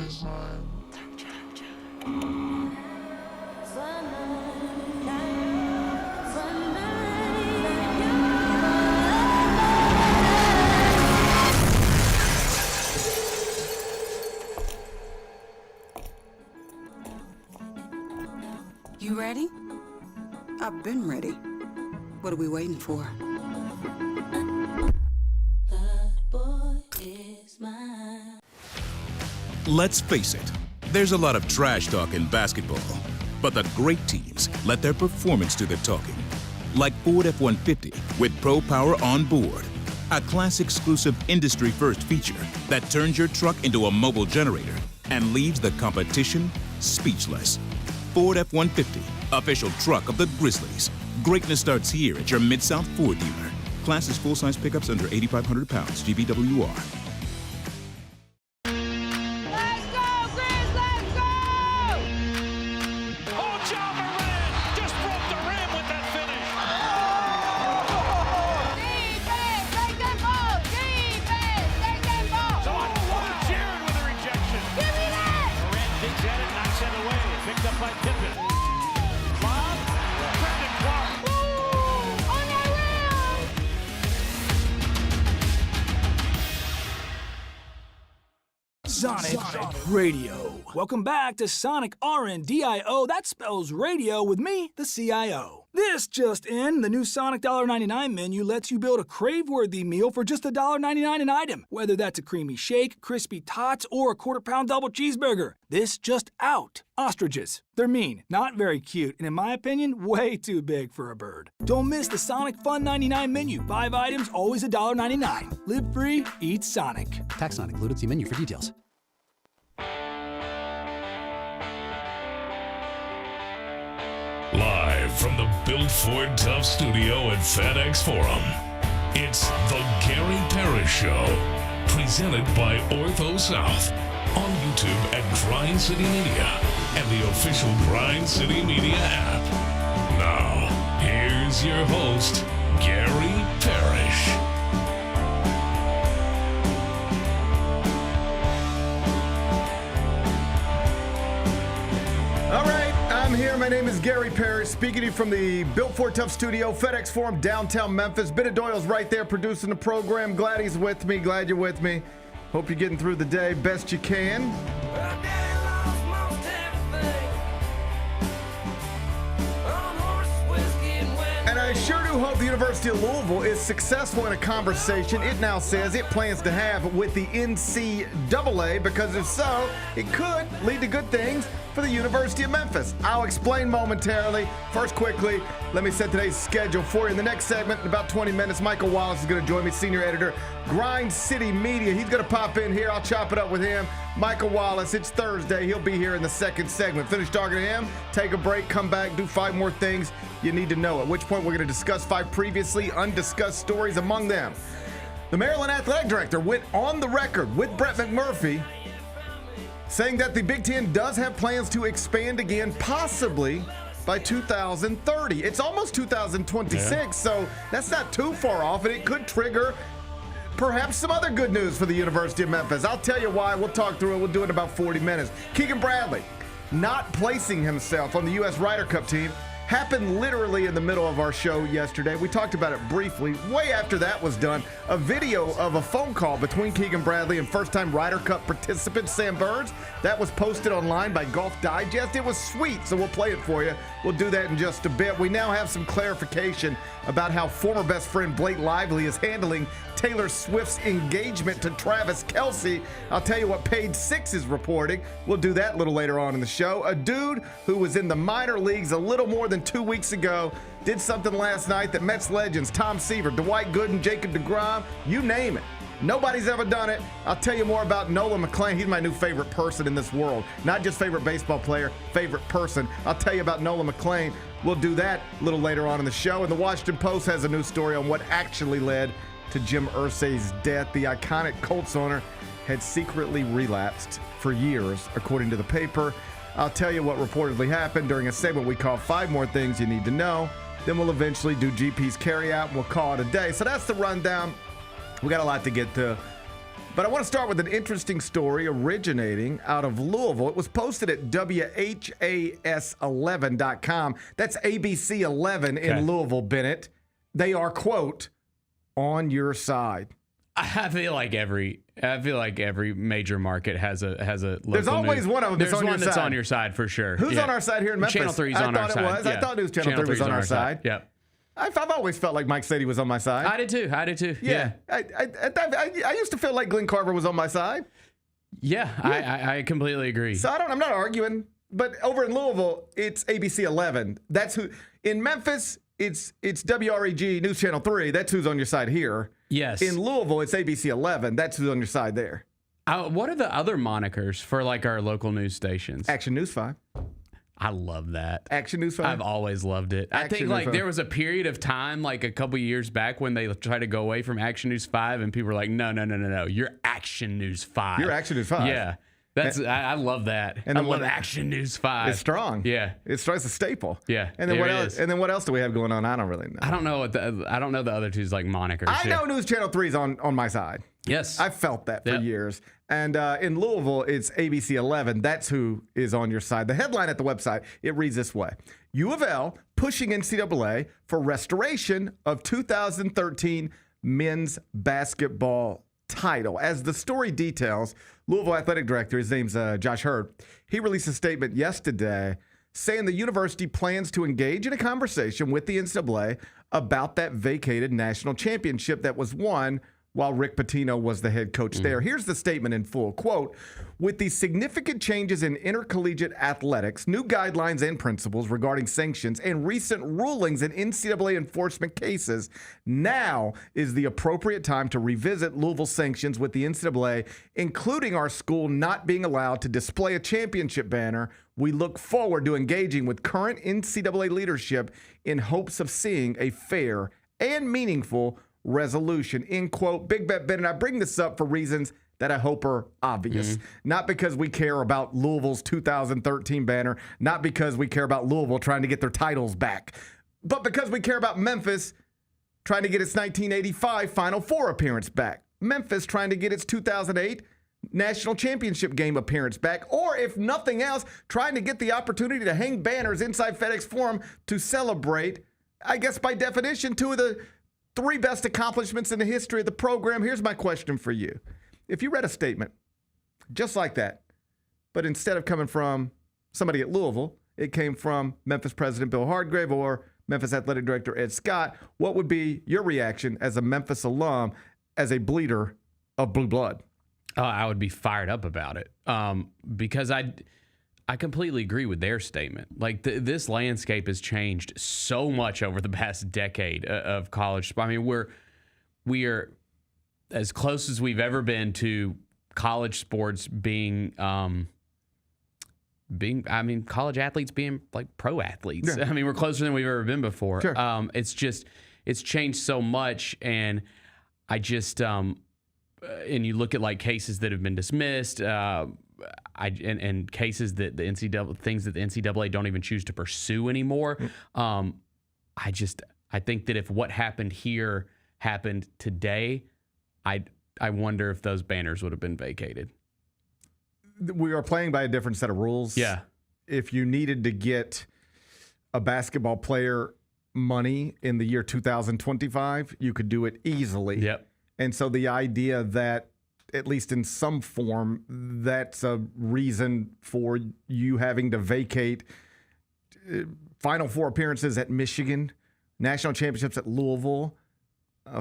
You ready? I've been ready. What are we waiting for? Let's face it, there's a lot of trash talk in basketball, but the great teams let their performance do the talking. Like Ford F-150 with Pro Power on board, a class-exclusive industry-first feature that turns your truck into a mobile generator and leaves the competition speechless. Ford F-150, official truck of the Grizzlies. Greatness starts here at your Mid-South Ford dealer. Class is full-size pickups under 8,500 pounds, GVWR. Sonic Radio. Welcome back to Sonic RNDIO. That spells radio with me, the CIO. This just in, the new Sonic $1.99 menu lets you build a crave-worthy meal for just $1.99 an item, whether that's a creamy shake, crispy tots, or a quarter-pound double cheeseburger. This just out. Ostriches. They're mean, not very cute, and in my opinion, way too big for a bird. Don't miss the Sonic Fun 99 menu. 5 items, always $1.99. Live free, eat Sonic. Tax not included. See menu for details. Live from the Built Ford Tough studio at FedEx Forum, it's the Gary Parrish Show, presented by Ortho South, on YouTube at Grind City Media and the official Grind City Media app. Now, here's your host, Gary Parrish. All right, I'm here. My name is Gary Parrish, speaking to you from the Built Ford Tough studio, FedEx Forum, downtown Memphis. Benny Doyle's right there producing the program. Glad he's with me. Glad you're with me. Hope you're getting through the day best you can. And I sure do hope the University of Louisville is successful in a conversation it now says it plans to have with the NCAA, because if so, it could lead to good things for the University of Memphis. I'll explain momentarily. First, quickly, let me set today's schedule for you. In the next segment, in about 20 minutes, Michael Wallace is going to join me, senior editor, Grind City Media. He's going to pop in here. I'll chop it up with him. Michael Wallace, it's Thursday. He'll be here in the second segment. Finish talking to him, take a break, come back, do 5 more things you need to know, at which point we're going to discuss 5 previously undiscussed stories. Among them, the Maryland athletic director went on the record with Brett McMurphy saying that the Big Ten does have plans to expand again, possibly by 2030. It's almost 2026, so that's not too far off, and it could trigger perhaps some other good news for the University of Memphis. I'll tell you why. We'll talk through it. We'll do it in about 40 minutes. Keegan Bradley not placing himself on the U.S. Ryder Cup team happened literally in the middle of our show yesterday. We talked about it briefly. Way after that was done, a video of a phone call between Keegan Bradley and first-time Ryder Cup participant Sam Burns. That was posted online by Golf Digest. It was sweet, so we'll play it for you. We'll do that in just a bit. We now have some clarification about how former best friend Blake Lively is handling Taylor Swift's engagement to Travis Kelce. I'll tell you what Page 6 is reporting. We'll do that a little later on in the show. A dude who was in the minor leagues a little more than 2 weeks ago did something last night that Mets legends Tom Seaver, Dwight Gooden, Jacob deGrom, you name it. Nobody's ever done it. I'll tell you more about Nolan McClain. He's my new favorite person in this world. Not just favorite baseball player, favorite person. I'll tell you about Nolan McClain. We'll do that a little later on in the show. And the Washington Post has a new story on what actually led to Jim Irsay's death. The iconic Colts owner had secretly relapsed for years, according to the paper. I'll tell you what reportedly happened during a segment we call 5 More Things You Need to Know. Then we'll eventually do GP's carryout and we'll call it a day. So that's the rundown. We got a lot to get to. But I want to start with an interesting story originating out of Louisville. It was posted at WHAS11.com. That's ABC 11 in Louisville, Bennett. They are, quote, on your side. I feel like every major market has a local There's always one of them that's on your side. There's one that's on your side for sure. Who's on our side here in Memphis? Channel 3's on our side. I thought News Channel 3 was on our side. Yep. I've always felt like Mike Staley was on my side. I did too. Yeah. I used to feel like Glenn Carver was on my side. Yeah. I completely agree. So I'm not arguing. But over in Louisville, it's ABC 11. That's who. In Memphis, it's WREG News Channel 3. That's who's on your side here. Yes. In Louisville, it's ABC 11. That's who's on your side there. What are the other monikers for like our local news stations? Action News 5. I love that. Action News 5. I've always loved it. I think like there was a period of time like a couple years back when they tried to go away from Action News 5 and people were like, no. You're Action News 5. You're Action News 5. Yeah. I love that. And I love Action News 5. It's strong. Yeah. It's a staple. Yeah. And then what else? And then what else do we have going on? I don't really know. I don't know the other two's like monikers. I know News Channel 3 is on my side. Yes. I've felt that for years. And in Louisville, it's ABC 11. That's who is on your side. The headline at the website, it reads this way. U of L pushing NCAA for restoration of 2013 men's basketball title. As the story details, Louisville athletic director, his name's Josh Hurd, he released a statement yesterday saying the university plans to engage in a conversation with the NCAA about that vacated national championship that was won while Rick Pitino was the head coach there. Here's the statement in full. Quote, with the significant changes in intercollegiate athletics, new guidelines and principles regarding sanctions, and recent rulings in NCAA enforcement cases, now is the appropriate time to revisit Louisville sanctions with the NCAA, including our school not being allowed to display a championship banner. We look forward to engaging with current NCAA leadership in hopes of seeing a fair and meaningful resolution, end quote. Big Bet Ben, and I bring this up for reasons that I hope are obvious. Not because we care about Louisville's 2013 banner, not because we care about Louisville trying to get their titles back, but because we care about Memphis trying to get its 1985 Final Four appearance back, Memphis trying to get its 2008 national championship game appearance back, or if nothing else, trying to get the opportunity to hang banners inside FedEx Forum to celebrate, I guess by definition, two of the three best accomplishments in the history of the program. Here's my question for you. If you read a statement just like that, but instead of coming from somebody at Louisville, it came from Memphis President Bill Hardgrave or Memphis Athletic Director Ed Scott, what would be your reaction as a Memphis alum, as a bleeder of blue blood? I would be fired up about it because I completely agree with their statement. Like this landscape has changed so much over the past decade of college. I mean, we are as close as we've ever been to college sports being college athletes being like pro athletes. Yeah. I mean, we're closer than we've ever been before. Sure. It's changed so much, and I just and you look at like cases that have been dismissed. And cases that the NCAA, things that the NCAA don't even choose to pursue anymore. I think that if what happened here happened today, I wonder if those banners would have been vacated. We are playing by a different set of rules. Yeah. If you needed to get a basketball player money in the year 2025, you could do it easily. Yep. And so the idea that, at least in some form, that's a reason for you having to vacate Final Four appearances at Michigan, national championships at Louisville,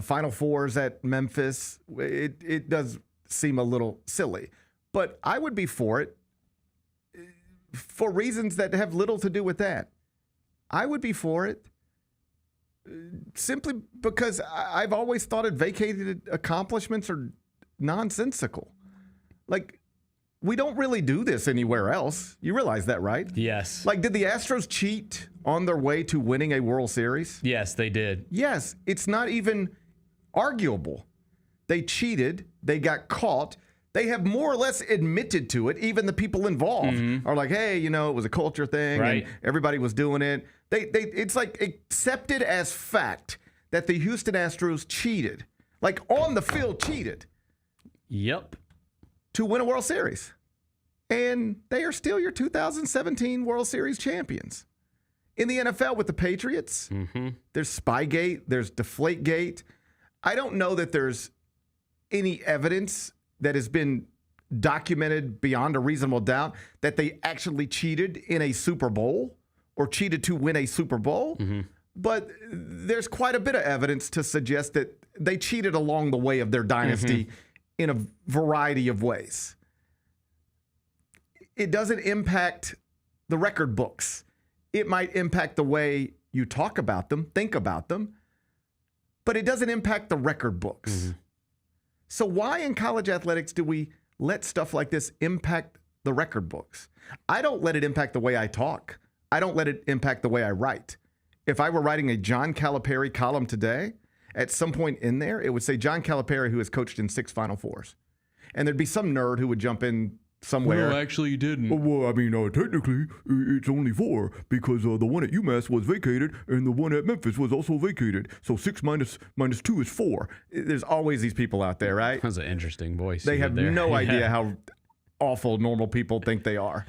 Final Fours at Memphis. It does seem a little silly. But I would be for it for reasons that have little to do with that. I would be for it simply because I've always thought that vacated accomplishments are nonsensical. Like, we don't really do this anywhere else. You realize that, right? Yes. Like, did the Astros cheat on their way to winning a World Series? Yes, they did. Yes. It's not even arguable. They cheated. They got caught. They have more or less admitted to it. Even the people involved are like, hey, it was a culture thing. Right. And everybody was doing it. It's like accepted as fact that the Houston Astros cheated. Like, on the field cheated. Yep. to win a World Series. And they are still your 2017 World Series champions. In the NFL with the Patriots, there's Spygate, there's Deflategate. I don't know that there's any evidence that has been documented beyond a reasonable doubt that they actually cheated in a Super Bowl or cheated to win a Super Bowl. But there's quite a bit of evidence to suggest that they cheated along the way of their dynasty in a variety of ways. It doesn't impact the record books. It might impact the way you talk about them, think about them, but it doesn't impact the record books. So why in college athletics do we let stuff like this impact the record books? I don't let it impact the way I talk. I don't let it impact the way I write. If I were writing a John Calipari column today, at some point in there, it would say John Calipari, who has coached in 6 Final Fours. And there'd be some nerd who would jump in somewhere. Well, actually, you didn't. Well, I mean, technically, it's only 4 because the one at UMass was vacated and the one at Memphis was also vacated. So 6 minus 2 is 4. There's always these people out there, right? That's an interesting voice. They have there. no idea how awful normal people think they are.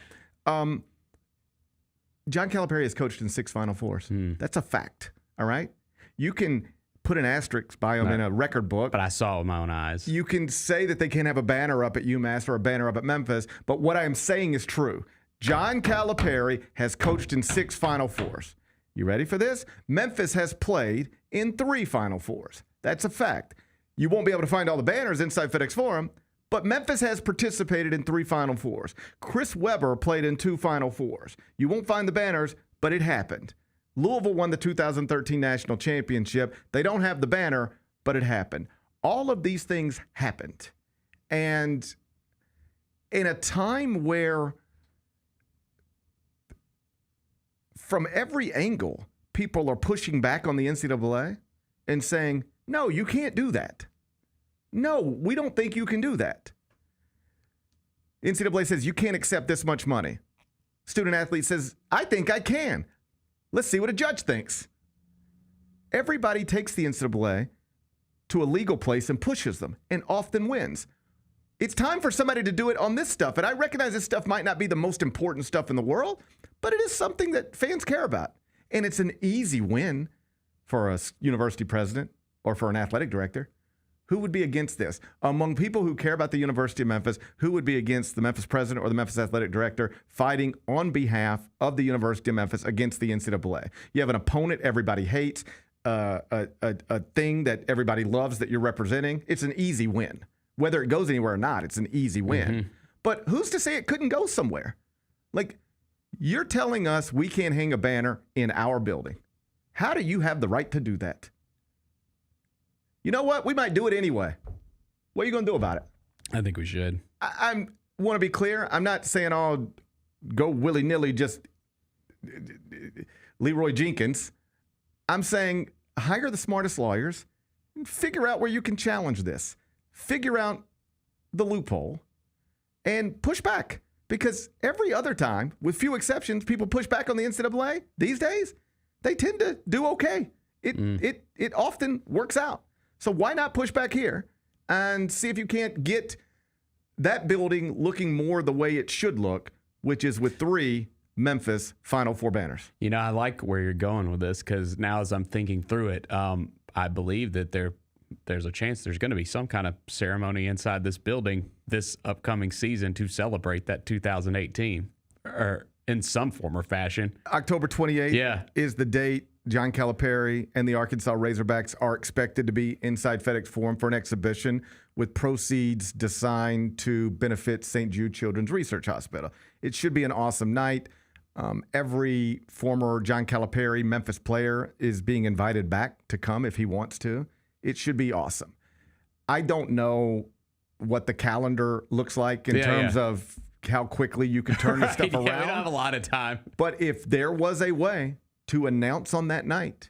John Calipari has coached in 6 Final Fours. That's a fact, all right? You can put an asterisk by them in a record book. But I saw it with my own eyes. You can say that they can't have a banner up at UMass or a banner up at Memphis, but what I am saying is true. John Calipari has coached in 6 Final Fours. You ready for this? Memphis has played in 3 Final Fours. That's a fact. You won't be able to find all the banners inside FedEx Forum, but Memphis has participated in 3 Final Fours. Chris Webber played in 2 Final Fours. You won't find the banners, but it happened. Louisville won the 2013 national championship. They don't have the banner, but it happened. All of these things happened. And in a time where from every angle, people are pushing back on the NCAA and saying, no, you can't do that. No, we don't think you can do that. NCAA says you can't accept this much money. Student athlete says, I think I can. Let's see what a judge thinks. Everybody takes the NCAA to a legal place and pushes them and often wins. It's time for somebody to do it on this stuff. And I recognize this stuff might not be the most important stuff in the world, but it is something that fans care about. And it's an easy win for a university president or for an athletic director. Who would be against this? Among people who care about the University of Memphis, who would be against the Memphis president or the Memphis athletic director fighting on behalf of the University of Memphis against the NCAA? You have an opponent everybody hates, a thing that everybody loves that you're representing. It's an easy win. Whether it goes anywhere or not, it's an easy win. But who's to say it couldn't go somewhere? Like, you're telling us we can't hang a banner in our building. How do you have the right to do that? You know what? We might do it anyway. What are you going to do about it? I think we should. I want to be clear. I'm not saying I'll go willy-nilly just Leroy Jenkins. I'm saying hire the smartest lawyers and figure out where you can challenge this. Figure out the loophole and push back. Because every other time, with few exceptions, people push back on the NCAA these days, they tend to do okay. It often works out. So why not push back here and see if you can't get that building looking more the way it should look, which is with 3 Memphis Final Four banners. You know, I like where you're going with this because now as I'm thinking through it, I believe that there's a chance there's going to be some kind of ceremony inside this building this upcoming season to celebrate that 2018 or in some form or fashion. October 28th is the date. John Calipari and the Arkansas Razorbacks are expected to be inside FedEx Forum for an exhibition with proceeds designed to benefit St. Jude Children's Research Hospital. It should be an awesome night. Every former John Calipari Memphis player is being invited back to come if he wants to. It should be awesome. I don't know what the calendar looks like in terms of how quickly you can turn this stuff around. We don't have a lot of time. But if there was a way to announce on that night,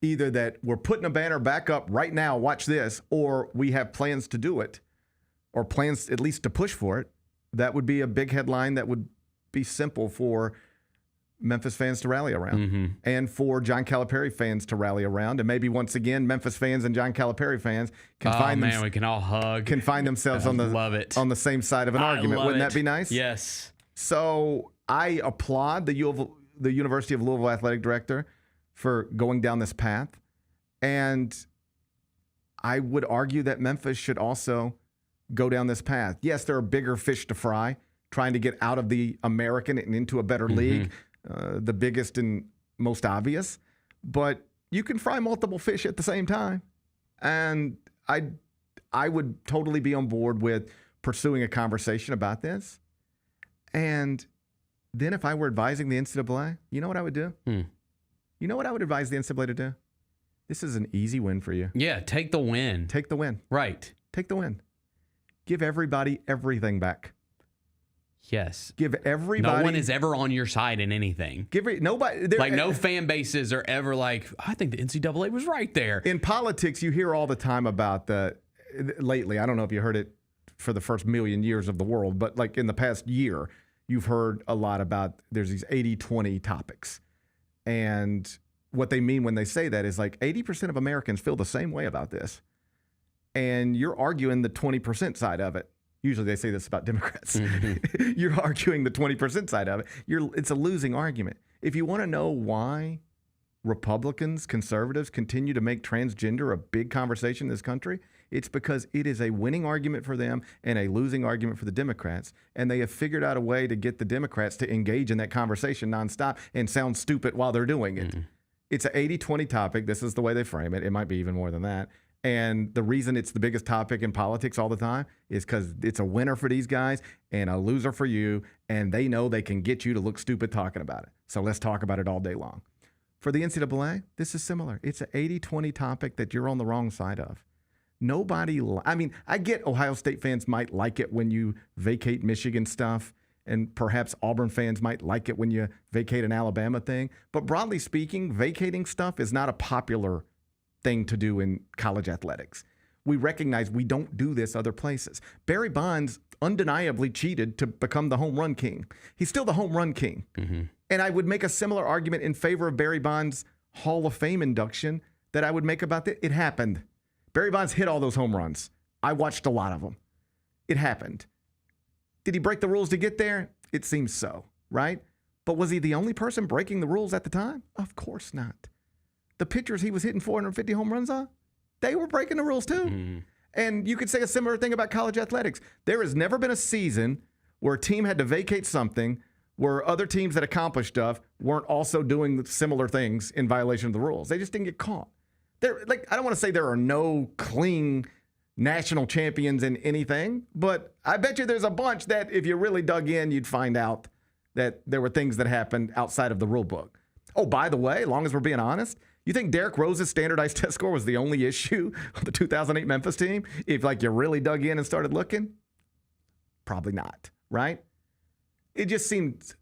either that we're putting a banner back up right now, watch this, or we have plans to do it, or plans at least to push for it, that would be a big headline that would be simple for Memphis fans to rally around and for John Calipari fans to rally around. And maybe once again, Memphis fans and John Calipari fans can we can all hug. Can find themselves on the same side of an argument. Wouldn't that be nice? Yes. So I applaud the University of Louisville athletic director for going down this path. And I would argue that Memphis should also go down this path. Yes, there are bigger fish to fry, trying to get out of the American and into a better league. The biggest and most obvious, but you can fry multiple fish at the same time. And I would totally be on board with pursuing a conversation about this. And then if I were advising the NCAA, you know what I would do? You know what I would advise the NCAA to do? This is an easy win for you. Yeah, take the win. Take the win. Right. Take the win. Give everybody everything back. Yes. Give everybody. No one is ever on your side in anything. Nobody. Like no fan bases are ever like, I think the NCAA was right there. In politics, you hear all the time about lately, I don't know if you heard it for the first million years of the world, but like in the past year, you've heard a lot about there's these 80-20 topics. And what they mean when they say that is like 80% of Americans feel the same way about this. And you're arguing the 20% side of it. Usually they say this about Democrats. You're arguing the 20% side of it. It's a losing argument. If you want to know why Republicans, conservatives continue to make transgender a big conversation in this country, it's because it is a winning argument for them and a losing argument for the Democrats. And they have figured out a way to get the Democrats to engage in that conversation nonstop and sound stupid while they're doing it. It's an 80-20 topic. This is the way they frame it. It might be even more than that. And the reason it's the biggest topic in politics all the time is because it's a winner for these guys and a loser for you, and they know they can get you to look stupid talking about it. So let's talk about it all day long. For the NCAA, this is similar. It's an 80-20 topic that you're on the wrong side of. I get Ohio State fans might like it when you vacate Michigan stuff, and perhaps Auburn fans might like it when you vacate an Alabama thing. But broadly speaking, vacating stuff is not a popular thing to do in college athletics. We recognize we don't do this other places. Barry Bonds undeniably cheated to become the home run king. He's still the home run king. And I would make a similar argument in favor of Barry Bonds' Hall of Fame induction that I would make about that. It happened. Barry Bonds hit all those home runs. I watched a lot of them. It happened. Did he break the rules to get there? It seems so, right? But was he the only person breaking the rules at the time? Of course not. The pitchers he was hitting 450 home runs on, they were breaking the rules too. And you could say a similar thing about college athletics. There has never been a season where a team had to vacate something where other teams that accomplished stuff weren't also doing similar things in violation of the rules. They just didn't get caught. I don't want to say there are no clean national champions in anything, but I bet you there's a bunch that if you really dug in, you'd find out that there were things that happened outside of the rule book. Oh, by the way, as long as we're being honest, you think Derrick Rose's standardized test score was the only issue of the 2008 Memphis team? If you really dug in and started looking? Probably not, right? It just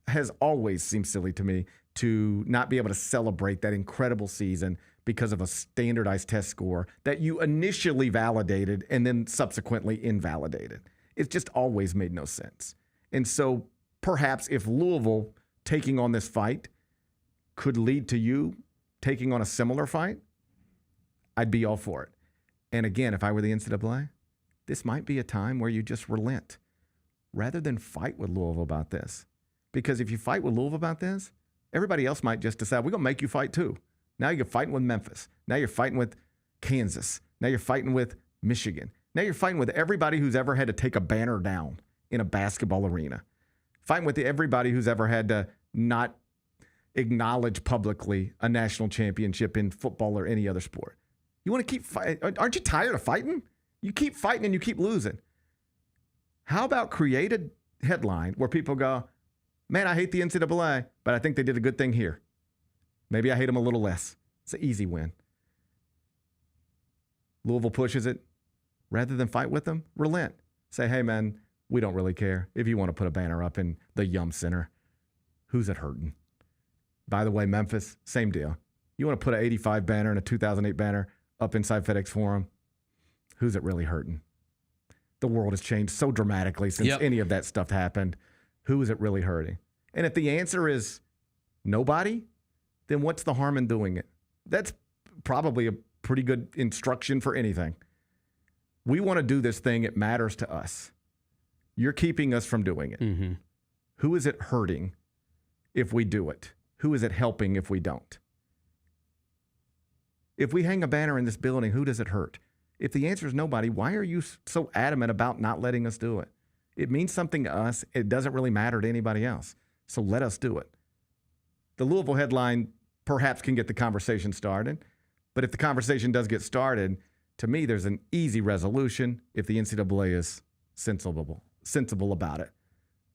has always seemed silly to me to not be able to celebrate that incredible season because of a standardized test score that you initially validated and then subsequently invalidated. It's just always made no sense. And so perhaps if Louisville taking on this fight could lead to you taking on a similar fight, I'd be all for it. And again, if I were the NCAA, this might be a time where you just relent rather than fight with Louisville about this. Because if you fight with Louisville about this, everybody else might just decide, we're going to make you fight too. Now you're fighting with Memphis. Now you're fighting with Kansas. Now you're fighting with Michigan. Now you're fighting with everybody who's ever had to take a banner down in a basketball arena. Fighting with everybody who's ever had to not acknowledge publicly a national championship in football or any other sport. You want to keep fighting? Aren't you tired of fighting? You keep fighting and you keep losing. How about create a headline where people go, man, I hate the NCAA, but I think they did a good thing here. Maybe I hate them a little less. It's an easy win. Louisville pushes it. Rather than fight with them, relent. Say, hey, man, we don't really care. If you want to put a banner up in the Yum Center, who's it hurting? By the way, Memphis, same deal. You want to put an 85 banner and a 2008 banner up inside FedEx Forum, who's it really hurting? The world has changed so dramatically since any of that stuff happened. Who is it really hurting? And if the answer is Nobody? Then what's the harm in doing it? That's probably a pretty good instruction for anything. We want to do this thing. It matters to us. You're keeping us from doing it. Mm-hmm. Who is it hurting if we do it? Who is it helping if we don't? If we hang a banner in this building, who does it hurt? If the answer is nobody, why are you so adamant about not letting us do it? It means something to us. It doesn't really matter to anybody else. So let us do it. The Louisville headline perhaps can get the conversation started. But if the conversation does get started, to me, there's an easy resolution if the NCAA is sensible about it.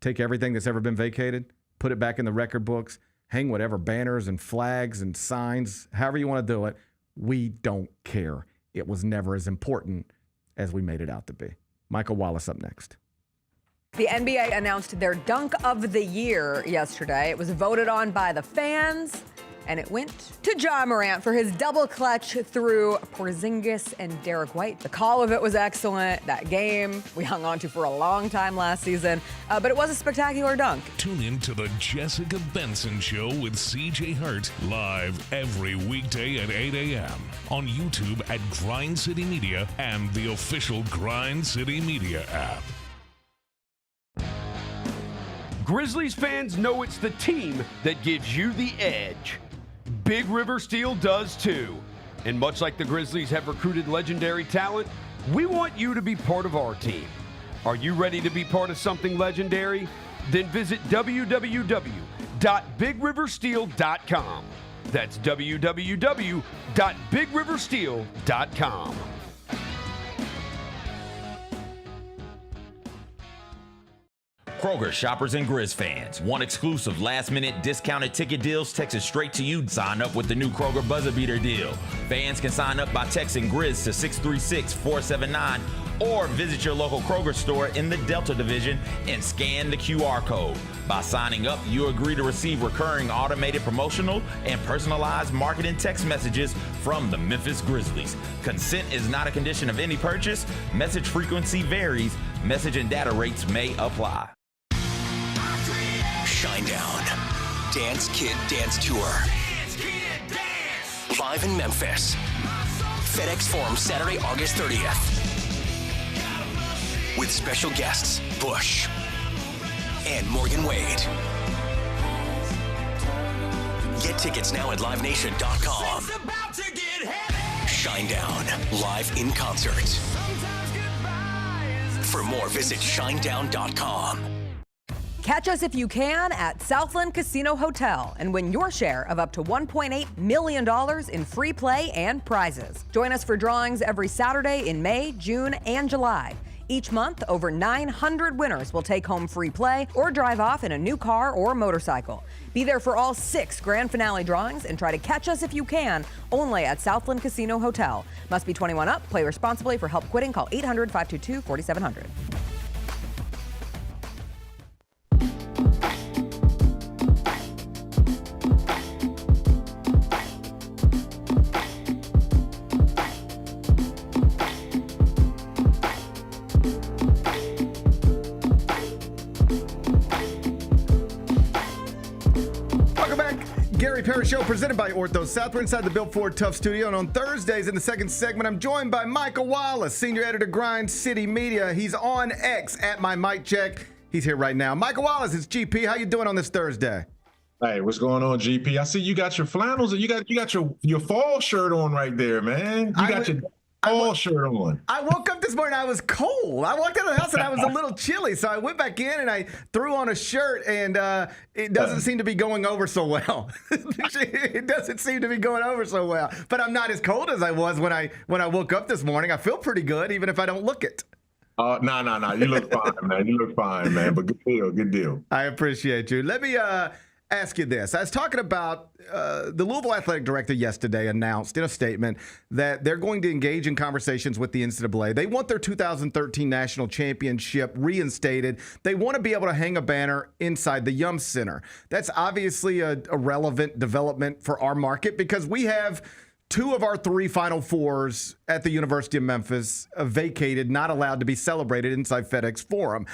Take everything that's ever been vacated, put it back in the record books, hang whatever banners and flags and signs, however you want to do it. We don't care. It was never as important as we made it out to be. Michael Wallace up next. The NBA announced their dunk of the year yesterday. It was voted on by the fans, and it went to Ja Morant for his double clutch through Porzingis and Derek White. The call of it was excellent. That game we hung on to for a long time last season, but it was a spectacular dunk. Tune in to the Jessica Benson Show with CJ Hurt live every weekday at 8 a.m. on YouTube at Grind City Media and the official Grind City Media app. Grizzlies fans know it's the team that gives you the edge. Big River Steel does too. And much like the Grizzlies have recruited legendary talent, we want you to be part of our team. Are you ready to be part of something legendary? Then visit www.bigriversteel.com. That's www.bigriversteel.com. Kroger shoppers and Grizz fans. Want exclusive last-minute discounted ticket deals texted straight to you? Sign up with the new Kroger Buzzer Beater deal. Fans can sign up by texting Grizz to 636-479 or visit your local Kroger store in the Delta Division and scan the QR code. By signing up, you agree to receive recurring automated promotional and personalized marketing text messages from the Memphis Grizzlies. Consent is not a condition of any purchase. Message frequency varies. Message and data rates may apply. Shinedown. Dance Kid Dance Tour. Live in Memphis. FedEx Forum Saturday, August 30th. With special guests, Bush and Morgan Wade. Get tickets now at livenation.com. Shinedown, live in concert. For more, visit shinedown.com. Catch us if you can at Southland Casino Hotel and win your share of up to $1.8 million in free play and prizes. Join us for drawings every Saturday in May, June, and July. Each month, over 900 winners will take home free play or drive off in a new car or motorcycle. Be there for all 6 grand finale drawings and try to catch us if you can, only at Southland Casino Hotel. Must be 21 up. Play responsibly. For help quitting, call 800-522-4700. Parrish Show presented by Ortho South. We're inside the Built Ford Tough studio, and on Thursdays in the second segment, I'm joined by Michael Wallace, senior editor, Grind City Media. He's on X at my mic check. He's here right now. Michael Wallace, it's GP. How you doing on this Thursday? Hey, what's going on, GP? I see you got your flannels and you got your fall shirt on right there, man. You got your fall shirt on. I woke up this morning, I was cold. I walked out of the house and I was a little chilly, so I went back in and I threw on a shirt, and it doesn't seem to be going over so well. It doesn't seem to be going over so well. But I'm not as cold as I was when I woke up this morning. I feel pretty good, even if I don't look it. No. You look fine, man. You look fine, man. But good deal. I appreciate you. Let me ask you this. I was talking about the Louisville athletic director yesterday announced in a statement that they're going to engage in conversations with the NCAA. They want their 2013 national championship reinstated. They want to be able to hang a banner inside the Yum Center. That's obviously a relevant development for our market because we have 2 of our 3 Final Fours at the University of Memphis vacated, not allowed to be celebrated inside FedEx Forum.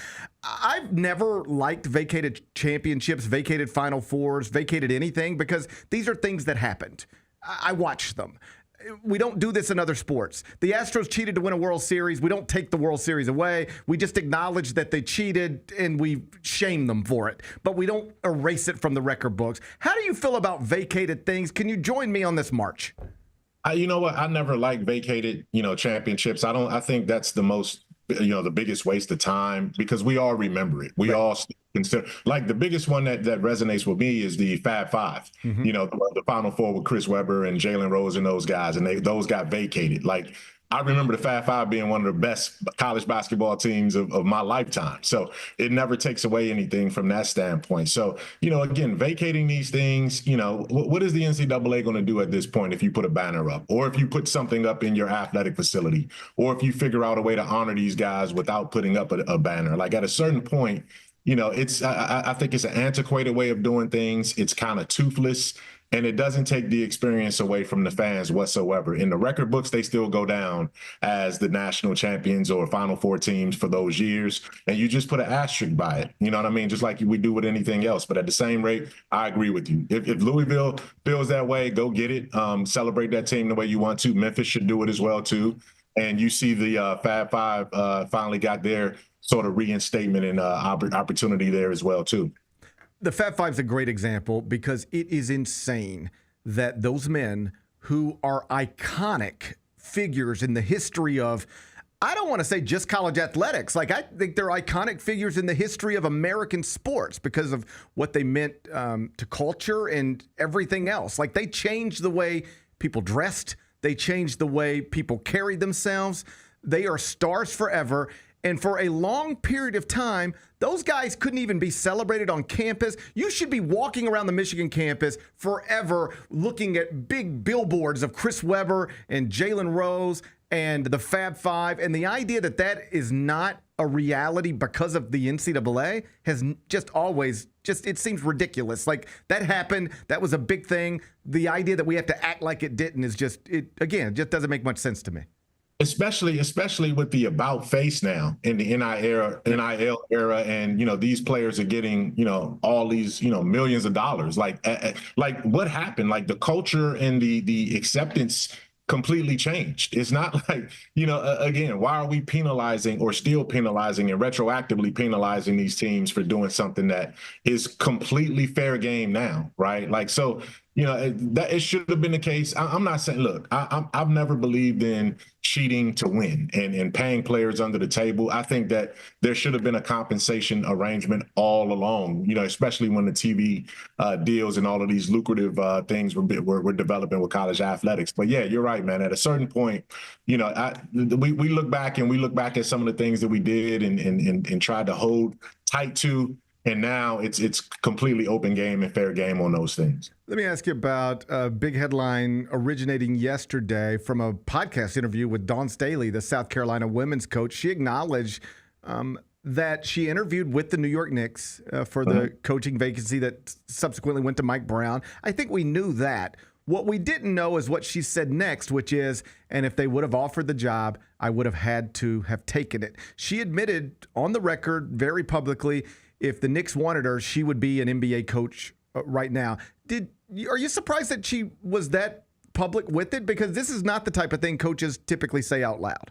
I've never liked vacated championships, vacated Final Fours, vacated anything, because these are things that happened. I watched them. We don't do this in other sports. The Astros cheated to win a World Series. We don't take the World Series away. We just acknowledge that they cheated and we shame them for it. But we don't erase it from the record books. How do you feel about vacated things? Can you join me on this march? You know what? I never liked vacated, championships. I think that's the most, the biggest waste of time, because we all remember it. We all consider, like, the biggest one that resonates with me is the Fab Five. The Final Four with Chris Webber and Jalen Rose and those guys, and those got vacated. Like, I remember the Fab Five being one of the best college basketball teams of my lifetime. So it never takes away anything from that standpoint. So, again, vacating these things, what is the NCAA going to do at this point if you put a banner up, or if you put something up in your athletic facility, or if you figure out a way to honor these guys without putting up a banner? Like, at a certain point, I think it's an antiquated way of doing things. It's kind of toothless. And it doesn't take the experience away from the fans whatsoever. In the record books, they still go down as the national champions or Final Four teams for those years. And you just put an asterisk by it. You know what I mean? Just like we do with anything else. But at the same rate, I agree with you. If Louisville feels that way, go get it. Celebrate that team the way you want to. Memphis should do it as well, too. And you see the Fab Five finally got their sort of reinstatement and opportunity there as well, too. The Fab Five is a great example, because it is insane that those men who are iconic figures in the history of, I don't want to say just college athletics. Like, I think they're iconic figures in the history of American sports because of what they meant to culture and everything else. Like, they changed the way people dressed. They changed the way people carried themselves. They are stars forever. And for a long period of time, those guys couldn't even be celebrated on campus. You should be walking around the Michigan campus forever looking at big billboards of Chris Webber and Jalen Rose and the Fab Five. And the idea that that is not a reality because of the NCAA has just always it seems ridiculous. Like, that happened. That was a big thing. The idea that we have to act like it didn't is just doesn't make much sense to me. Especially with the about face now in the NIL era, and these players are getting all these millions of dollars. Like what happened? Like, the culture and the acceptance completely changed. It's not like again, why are we penalizing or still penalizing and retroactively penalizing these teams for doing something that is completely fair game now, right? Like, so. That it should have been the case. I'm not saying, look, I've never believed in cheating to win and paying players under the table. I think that there should have been a compensation arrangement all along, especially when the TV deals and all of these lucrative things were developing with college athletics. But yeah, you're right, man. At a certain point, we look back at some of the things that we did and tried to hold tight to. And now it's completely open game and fair game on those things. Let me ask you about a big headline originating yesterday from a podcast interview with Dawn Staley, the South Carolina women's coach. She acknowledged that she interviewed with the New York Knicks for the coaching vacancy that subsequently went to Mike Brown. I think we knew that. What we didn't know is what she said next, which is, and if they would have offered the job, I would have had to have taken it. She admitted on the record very publicly, if the Knicks wanted her, she would be an NBA coach right now. Are you surprised that she was that public with it? Because this is not the type of thing coaches typically say out loud.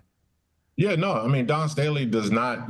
Yeah, no, I mean, Dawn Staley does not,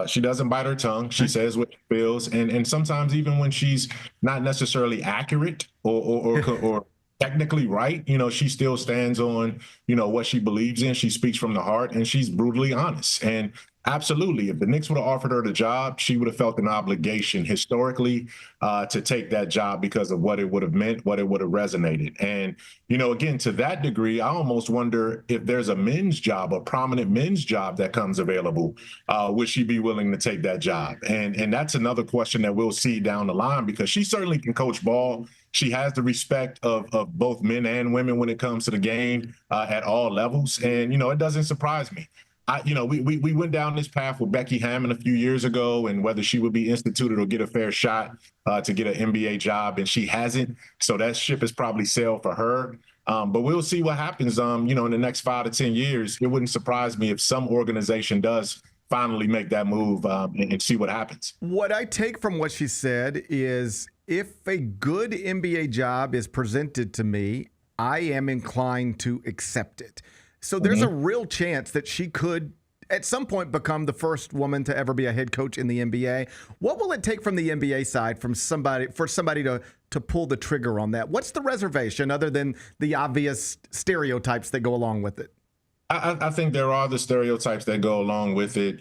she doesn't bite her tongue. She says what she feels. And sometimes even when she's not necessarily accurate or technically right, she still stands on, what she believes in. She speaks from the heart, and she's brutally honest. And absolutely, if the Knicks would have offered her the job, she would have felt an obligation historically to take that job because of what it would have meant, what it would have resonated. And, again, to that degree, I almost wonder if there's a men's job, a prominent men's job that comes available, would she be willing to take that job? And that's another question that we'll see down the line, because she certainly can coach ball. She has the respect of both men and women when it comes to the game at all levels. And, it doesn't surprise me. We went down this path with Becky Hammond a few years ago, and whether she would be instituted or get a fair shot to get an NBA job, and she hasn't. So that ship has probably sailed for her. But we'll see what happens, in the next 5 to 10 years. It wouldn't surprise me if some organization does finally make that move and see what happens. What I take from what she said is if a good NBA job is presented to me, I am inclined to accept it. So there's a real chance that she could at some point become the first woman to ever be a head coach in the NBA. What will it take from the NBA side for somebody to pull the trigger on that? What's the reservation other than the obvious stereotypes that go along with it? I think there are the stereotypes that go along with it.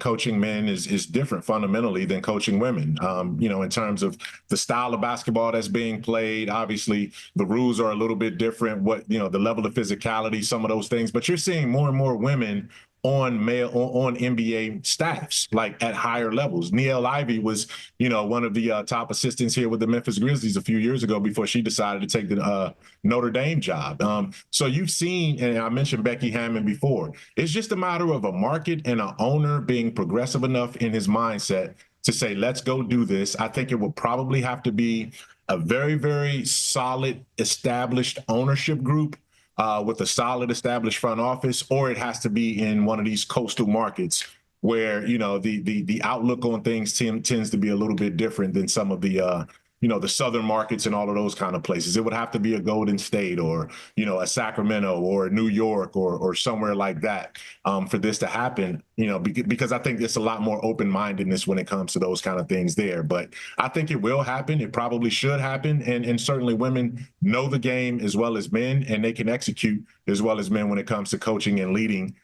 Coaching men is different fundamentally than coaching women. In terms of the style of basketball that's being played, obviously the rules are a little bit different. The level of physicality, some of those things. But you're seeing more and more women on NBA staffs, like at higher levels. Niele Ivey was, one of the top assistants here with the Memphis Grizzlies a few years ago before she decided to take the Notre Dame job. So you've seen, and I mentioned Becky Hammon before, it's just a matter of a market and an owner being progressive enough in his mindset to say, let's go do this. I think it will probably have to be a very, very solid, established ownership group with a solid established front office, or it has to be in one of these coastal markets where, the outlook on things tends to be a little bit different than some of the, the southern markets and all of those kind of places. It would have to be a Golden State or, a Sacramento or New York or somewhere like that for this to happen, because I think there's a lot more open-mindedness when it comes to those kind of things there. But I think it will happen. It probably should happen. And certainly women know the game as well as men, and they can execute as well as men when it comes to coaching and leading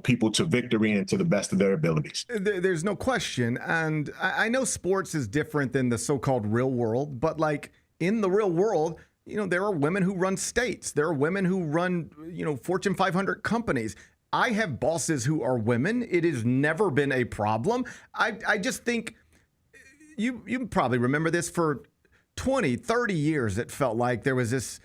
people to victory and to the best of their abilities. There's no question. And I know sports is different than the so-called real world, but like in the real world, there are women who run states. There are women who run, Fortune 500 companies. I have bosses who are women. It has never been a problem. I just think you probably remember this for 20, 30 years. It felt like there was this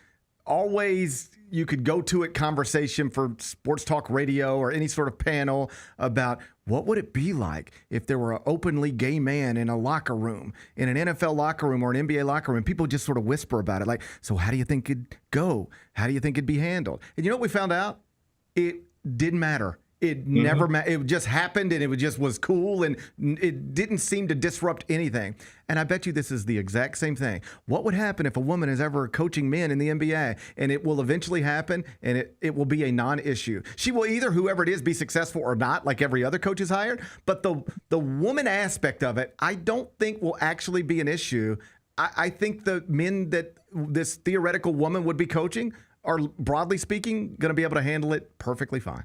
always you could go to it conversation for sports talk radio or any sort of panel about what would it be like if there were an openly gay man in a locker room, in an NFL locker room or an NBA locker room. People just sort of whisper about it. Like, so how do you think it'd go? How do you think it'd be handled? And you know what we found out? It didn't matter. It never it just happened, and it just was cool, and it didn't seem to disrupt anything. And I bet you this is the exact same thing. What would happen if a woman is ever coaching men in the NBA? And it will eventually happen, and it will be a non-issue. She will either, whoever it is, be successful or not, like every other coach is hired. But the woman aspect of it, I don't think will actually be an issue. I think the men that this theoretical woman would be coaching are, broadly speaking, going to be able to handle it perfectly fine.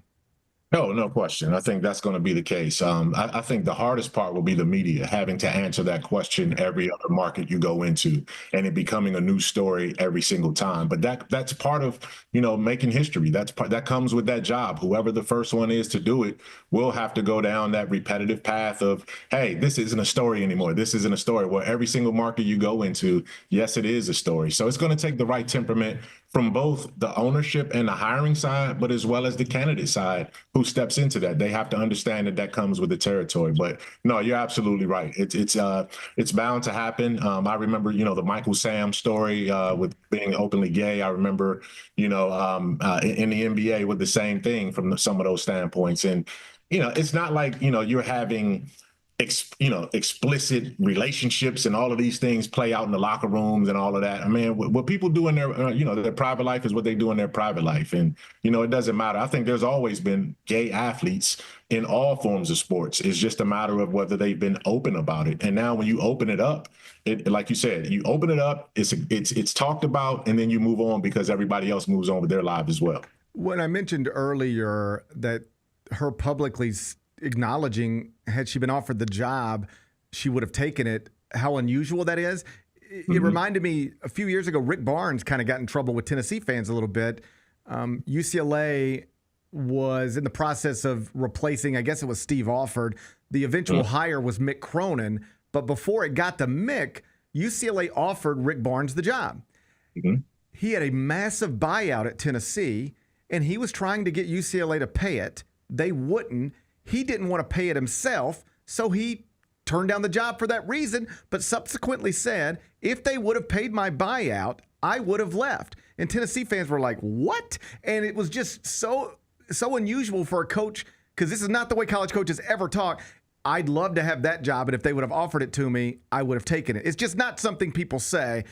No question. I think that's going to be the case. I think the hardest part will be the media having to answer that question every other market you go into, and it becoming a new story every single time. But that's part of, making history. That comes with that job. Whoever the first one is to do it will have to go down that repetitive path of, hey, this isn't a story anymore. This isn't a story. Well, every single market you go into, yes, it is a story. So it's going to take the right temperament from both the ownership and the hiring side, but as well as the candidate side who steps into that. They have to understand that comes with the territory. But no, you're absolutely right. It's bound to happen. I remember, the Michael Sam story with being openly gay. I remember, in the NBA with the same thing from some of those standpoints. And, it's not like, you're having explicit relationships and all of these things play out in the locker rooms and all of that. I mean, what people do in their, their private life is what they do in their private life. And, it doesn't matter. I think there's always been gay athletes in all forms of sports. It's just a matter of whether they've been open about it. And now when you open it up, like you said, you open it up, it's talked about, and then you move on because everybody else moves on with their lives as well. When I mentioned earlier that her publicly acknowledging, had she been offered the job, she would have taken it, how unusual that is. It reminded me a few years ago, Rick Barnes kind of got in trouble with Tennessee fans a little bit. UCLA was in the process of replacing, I guess it was Steve Alford. The eventual hire was Mick Cronin. But before it got to Mick, UCLA offered Rick Barnes the job. He had a massive buyout at Tennessee, and he was trying to get UCLA to pay it. They wouldn't. He didn't want to pay it himself, so he turned down the job for that reason, but subsequently said, if they would have paid my buyout, I would have left. And Tennessee fans were like, what? And it was just so unusual for a coach, because this is not the way college coaches ever talk. I'd love to have that job, and if they would have offered it to me, I would have taken it. It's just not something people say.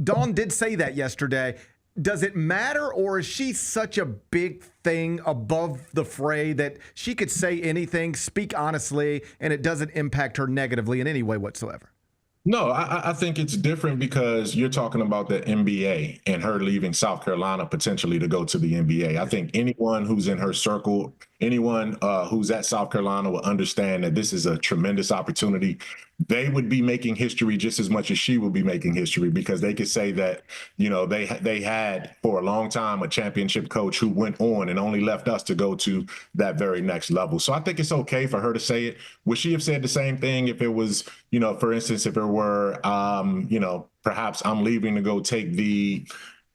Dawn did say that yesterday. Does it matter, or is she such a big thing above the fray that she could say anything, speak honestly, and it doesn't impact her negatively in any way whatsoever? No, I think it's different because you're talking about the NBA and her leaving South Carolina potentially to go to the NBA. I think anyone who's in her circle, anyone who's at South Carolina will understand that this is a tremendous opportunity. They would be making history just as much as she will be making history, because they could say that, they had for a long time a championship coach who went on and only left us to go to that very next level. So I think it's okay for her to say it. Would she have said the same thing if it was, for instance, if it were, perhaps I'm leaving to go take the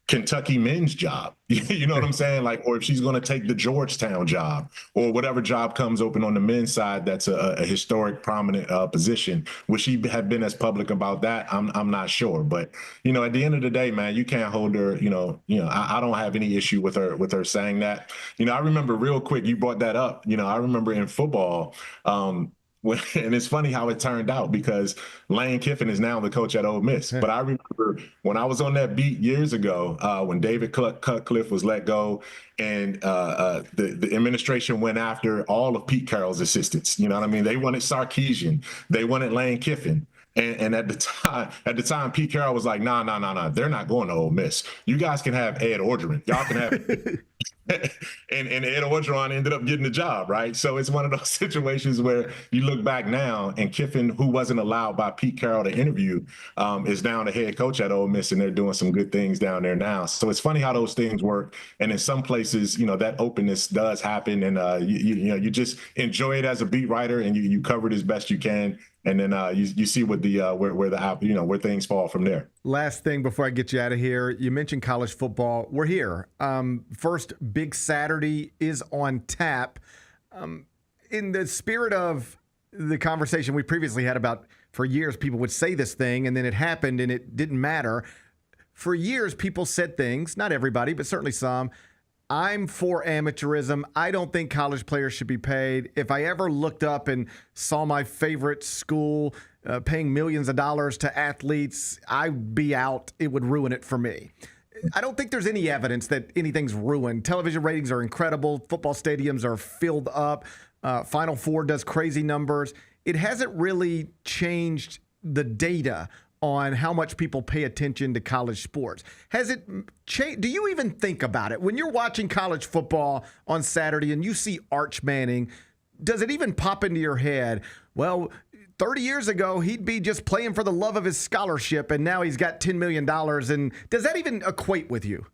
Kentucky men's job, you know what I'm saying? Like, or if she's going to take the Georgetown job or whatever job comes open on the men's side, that's a historic, prominent position. Would she have been as public about that? I'm not sure. But, at the end of the day, man, you can't hold her, I don't have any issue with her saying that. I remember real quick, you brought that up. I remember in football, and it's funny how it turned out, because Lane Kiffin is now the coach at Ole Miss. But I remember when I was on that beat years ago, when David Cutcliffe was let go, and the administration went after all of Pete Carroll's assistants. You know what I mean? They wanted Sarkisian. They wanted Lane Kiffin. And at the time, Pete Carroll was like, nah, they're not going to Ole Miss. You guys can have Ed Orgeron. Y'all can have and Ed Orgeron ended up getting the job, right? So it's one of those situations where you look back now, and Kiffin, who wasn't allowed by Pete Carroll to interview, is now the head coach at Ole Miss, and they're doing some good things down there now. So it's funny how those things work. And in some places, that openness does happen, and you just enjoy it as a beat writer, and you cover it as best you can. And then you see what where things fall from there. Last thing before I get you out of here, you mentioned college football. We're here. First big Saturday is on tap. In the spirit of the conversation we previously had about, for years people would say this thing and then it happened and it didn't matter. For years people said things, not everybody, but certainly some. I'm for amateurism. I don't think college players should be paid. If I ever looked up and saw my favorite school paying millions of dollars to athletes, I'd be out. It would ruin it for me. I don't think there's any evidence that anything's ruined. Television ratings are incredible. Football stadiums are filled up. Final Four does crazy numbers. It hasn't really changed the data on how much people pay attention to college sports. Has it changed? Do you even think about it? When you're watching college football on Saturday and you see Arch Manning, does it even pop into your head, well, 30 years ago, he'd be just playing for the love of his scholarship, and now he's got $10 million. And does that even equate with you?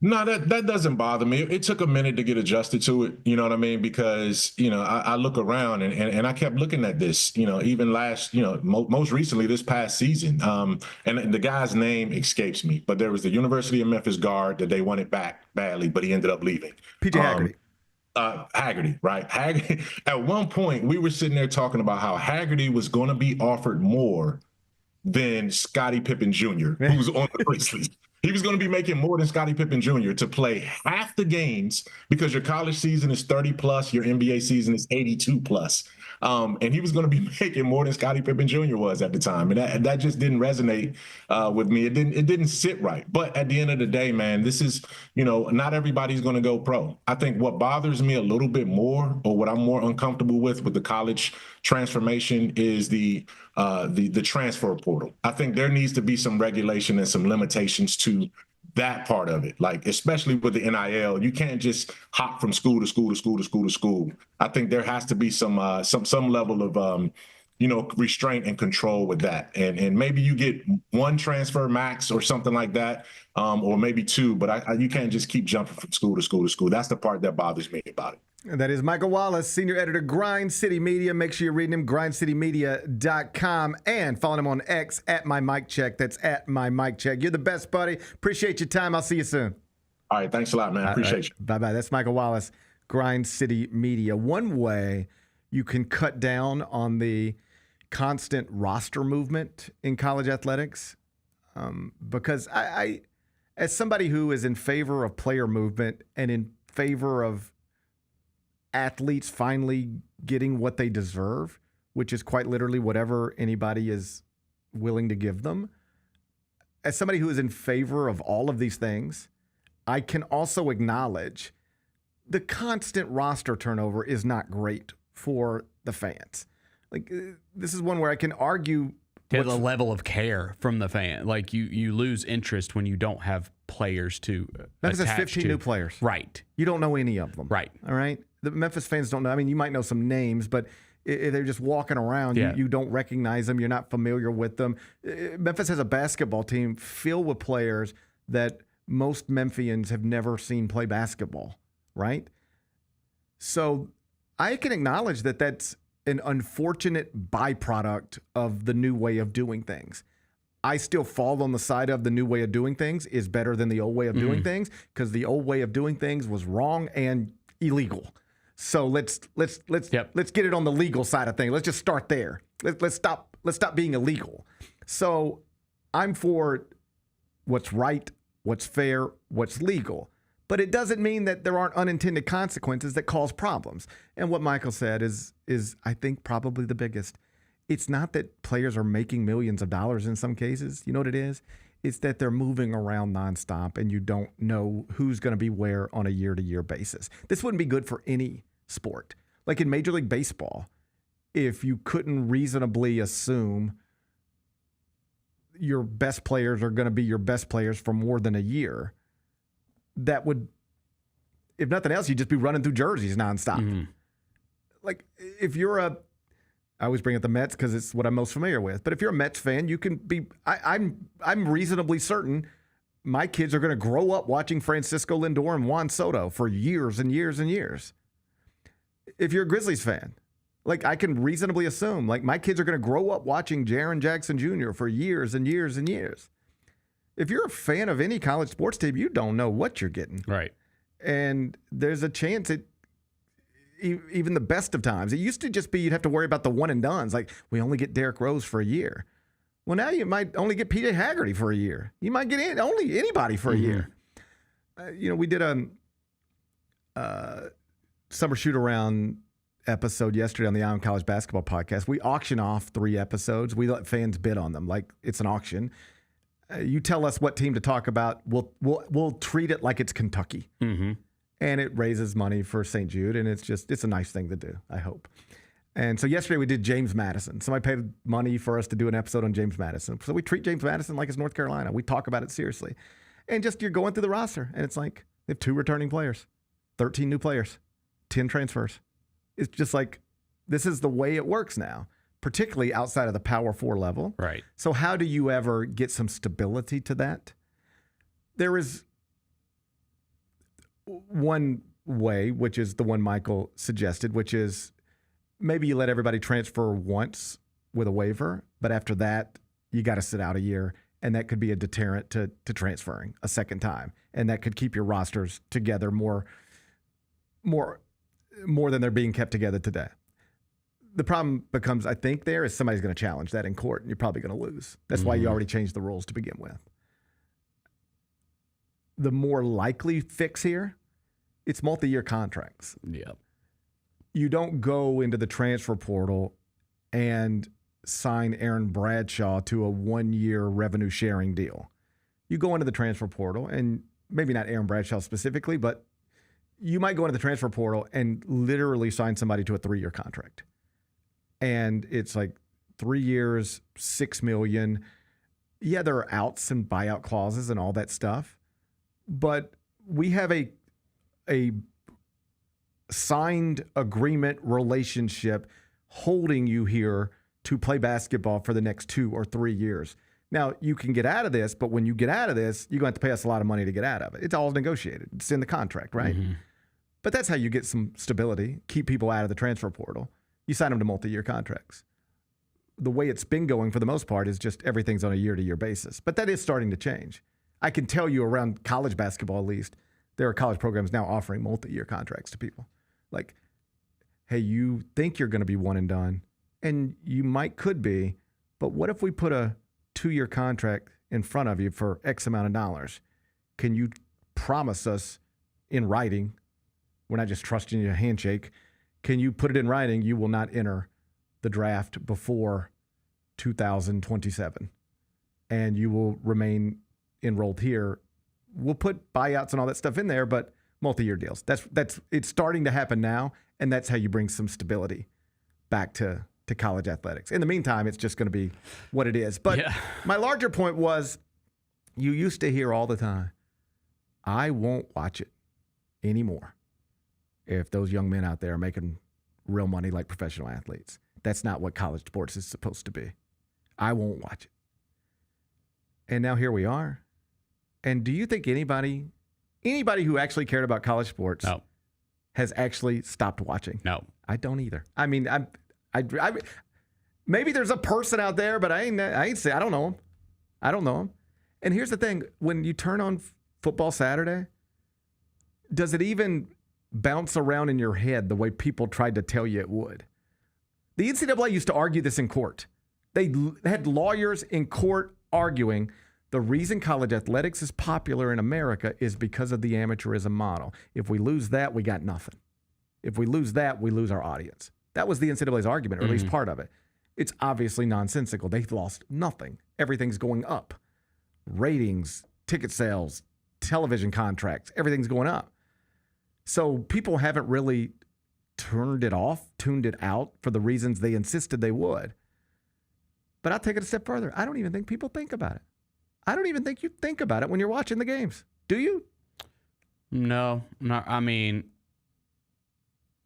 No, that doesn't bother me. It took a minute to get adjusted to it. You know what I mean? Because, I look around and I kept looking at this, even last, most recently this past season. And the guy's name escapes me, but there was the University of Memphis guard that they wanted back badly, but he ended up leaving. P.J. Haggerty. Haggerty, right? Haggerty. At one point, we were sitting there talking about how Haggerty was going to be offered more than Scottie Pippen Jr., who's on the Grizzlies. He was going to be making more than Scottie Pippen Jr. to play half the games, because your college season is 30 plus, your NBA season is 82 plus. And he was going to be making more than Scottie Pippen Jr. was at the time. And that just didn't resonate with me. It didn't sit right. But at the end of the day, man, this is, not everybody's going to go pro. I think what bothers me a little bit more, or what I'm more uncomfortable with the college transformation, is the transfer portal. I think there needs to be some regulation and some limitations to that part of it. Like, especially with the NIL, you can't just hop from school to school to school to school to school. I think there has to be some level of restraint and control with that. And maybe you get one transfer max or something like that, or maybe two, but you can't just keep jumping from school to school to school. That's the part that bothers me about it. And that is Michael Wallace, senior editor, Grind City Media. Make sure you're reading him, grindcitymedia.com, and following him on X at @MyMicCheck. That's at @MyMicCheck. You're the best, buddy. Appreciate your time. I'll see you soon. All right. Thanks a lot, man. Appreciate you. Bye-bye. That's Michael Wallace, Grind City Media. One way you can cut down on the constant roster movement in college athletics, because I as somebody who is in favor of player movement and in favor of athletes finally getting what they deserve, which is quite literally whatever anybody is willing to give them, as somebody who is in favor of all of these things, I can also acknowledge the constant roster turnover is not great for the fans. Like, this is one where I can argue to the level of care from the fan. Like, you lose interest when you don't have players to Memphis has 15 to. new players. Right. You don't know any of them. Right. All right? The Memphis fans don't know. I mean, you might know some names, but if they're just walking around, you don't recognize them. You're not familiar with them. Memphis has a basketball team filled with players that most Memphians have never seen play basketball, right? So I can acknowledge that that's an unfortunate byproduct of the new way of doing things. I still fall on the side of the new way of doing things is better than the old way of doing things, because the old way of doing things was wrong and illegal. So let's get it on the legal side of things. Let's just start there. Let's stop being illegal. So I'm for what's right, what's fair, what's legal. But it doesn't mean that there aren't unintended consequences that cause problems. And what Michael said is I think probably the biggest. It's not that players are making millions of dollars in some cases. You know what it is? It's that they're moving around nonstop and you don't know who's going to be where on a year-to-year basis. This wouldn't be good for any sport. Like in Major League Baseball, if you couldn't reasonably assume your best players are going to be your best players for more than a year, that would, if nothing else, you'd just be running through jerseys nonstop. Like if you're I always bring up the Mets because it's what I'm most familiar with. But if you're a Mets fan, you can be. I'm reasonably certain my kids are going to grow up watching Francisco Lindor and Juan Soto for years and years and years. If you're a Grizzlies fan, like I can reasonably assume, like my kids are going to grow up watching Jaren Jackson Jr. for years and years and years. If you're a fan of any college sports team, you don't know what you're getting. Right. And there's a chance even the best of times, it used to just be you'd have to worry about the one and dones. Like, we only get Derrick Rose for a year. Well, now you might only get PJ Haggerty for a year. You might get only anybody for a year. We did a summer shoot-around episode yesterday on the Ion College Basketball Podcast. We auction off 3 episodes. We let fans bid on them like it's an auction. You tell us what team to talk about. We'll treat it like it's Kentucky, and it raises money for St. Jude, and it's a nice thing to do. I hope. And so yesterday we did James Madison. Somebody paid money for us to do an episode on James Madison. So we treat James Madison like it's North Carolina. We talk about it seriously, and just you're going through the roster, and it's like they have 2 returning players, 13 new players, 10 transfers. It's just like this is the way it works now, particularly outside of the Power 4 level. Right. So how do you ever get some stability to that? There is one way, which is the one Michael suggested, which is maybe you let everybody transfer once with a waiver, but after that, you got to sit out a year, and that could be a deterrent to transferring a second time, and that could keep your rosters together more than they're being kept together today. The problem becomes, I think, somebody's going to challenge that in court, and you're probably going to lose. That's why you already changed the rules to begin with. The more likely fix here, it's multi-year contracts. Yep. You don't go into the transfer portal and sign Aaron Bradshaw to a 1-year revenue sharing deal. You go into the transfer portal, and maybe not Aaron Bradshaw specifically, but you might go into the transfer portal and literally sign somebody to a 3-year contract. And it's like 3 years, $6 million. Yeah, there are outs and buyout clauses and all that stuff, but we have a signed agreement relationship holding you here to play basketball for the next 2 or 3 years. Now, you can get out of this, but when you get out of this, you're going to have to pay us a lot of money to get out of it. It's all negotiated. It's in the contract, right? But that's how you get some stability, keep people out of the transfer portal. You sign them to multi-year contracts. The way it's been going for the most part is just everything's on a year-to-year basis. But that is starting to change. I can tell you around college basketball, at least, there are college programs now offering multi-year contracts to people. Like, hey, you think you're going to be one and done, and you could be, but what if we put a 2-year contract in front of you for X amount of dollars? can you promise us in writing, we're not just trusting you a handshake, can you put it in writing you will not enter the draft before 2027 and you will remain enrolled here? We'll put buyouts and all that stuff in there, but multi-year deals. That's it's starting to happen now, and that's how you bring some stability back to college athletics. In the meantime, it's just going to be what it is. But my larger point was, you used to hear all the time, I won't watch it anymore if those young men out there are making real money like professional athletes. That's not what college sports is supposed to be. I won't watch it. And now here we are. And do you think anybody who actually cared about college sports has actually stopped watching? No. I don't either. I mean, I maybe there's a person out there, but I don't know him. I don't know him. And here's the thing. When you turn on Football Saturday, does it even bounce around in your head the way people tried to tell you it would? The NCAA used to argue this in court. They had lawyers in court arguing the reason college athletics is popular in America is because of the amateurism model. If we lose that, we got nothing. If we lose that, we lose our audience. That was the NCAA's argument, or at least part of it. It's obviously nonsensical. They've lost nothing. Everything's going up. Ratings, ticket sales, television contracts, everything's going up. So people haven't really tuned it out for the reasons they insisted they would. But I'll take it a step further. I don't even think people think about it. I don't even think you think about it when you're watching the games. Do you? No. I mean,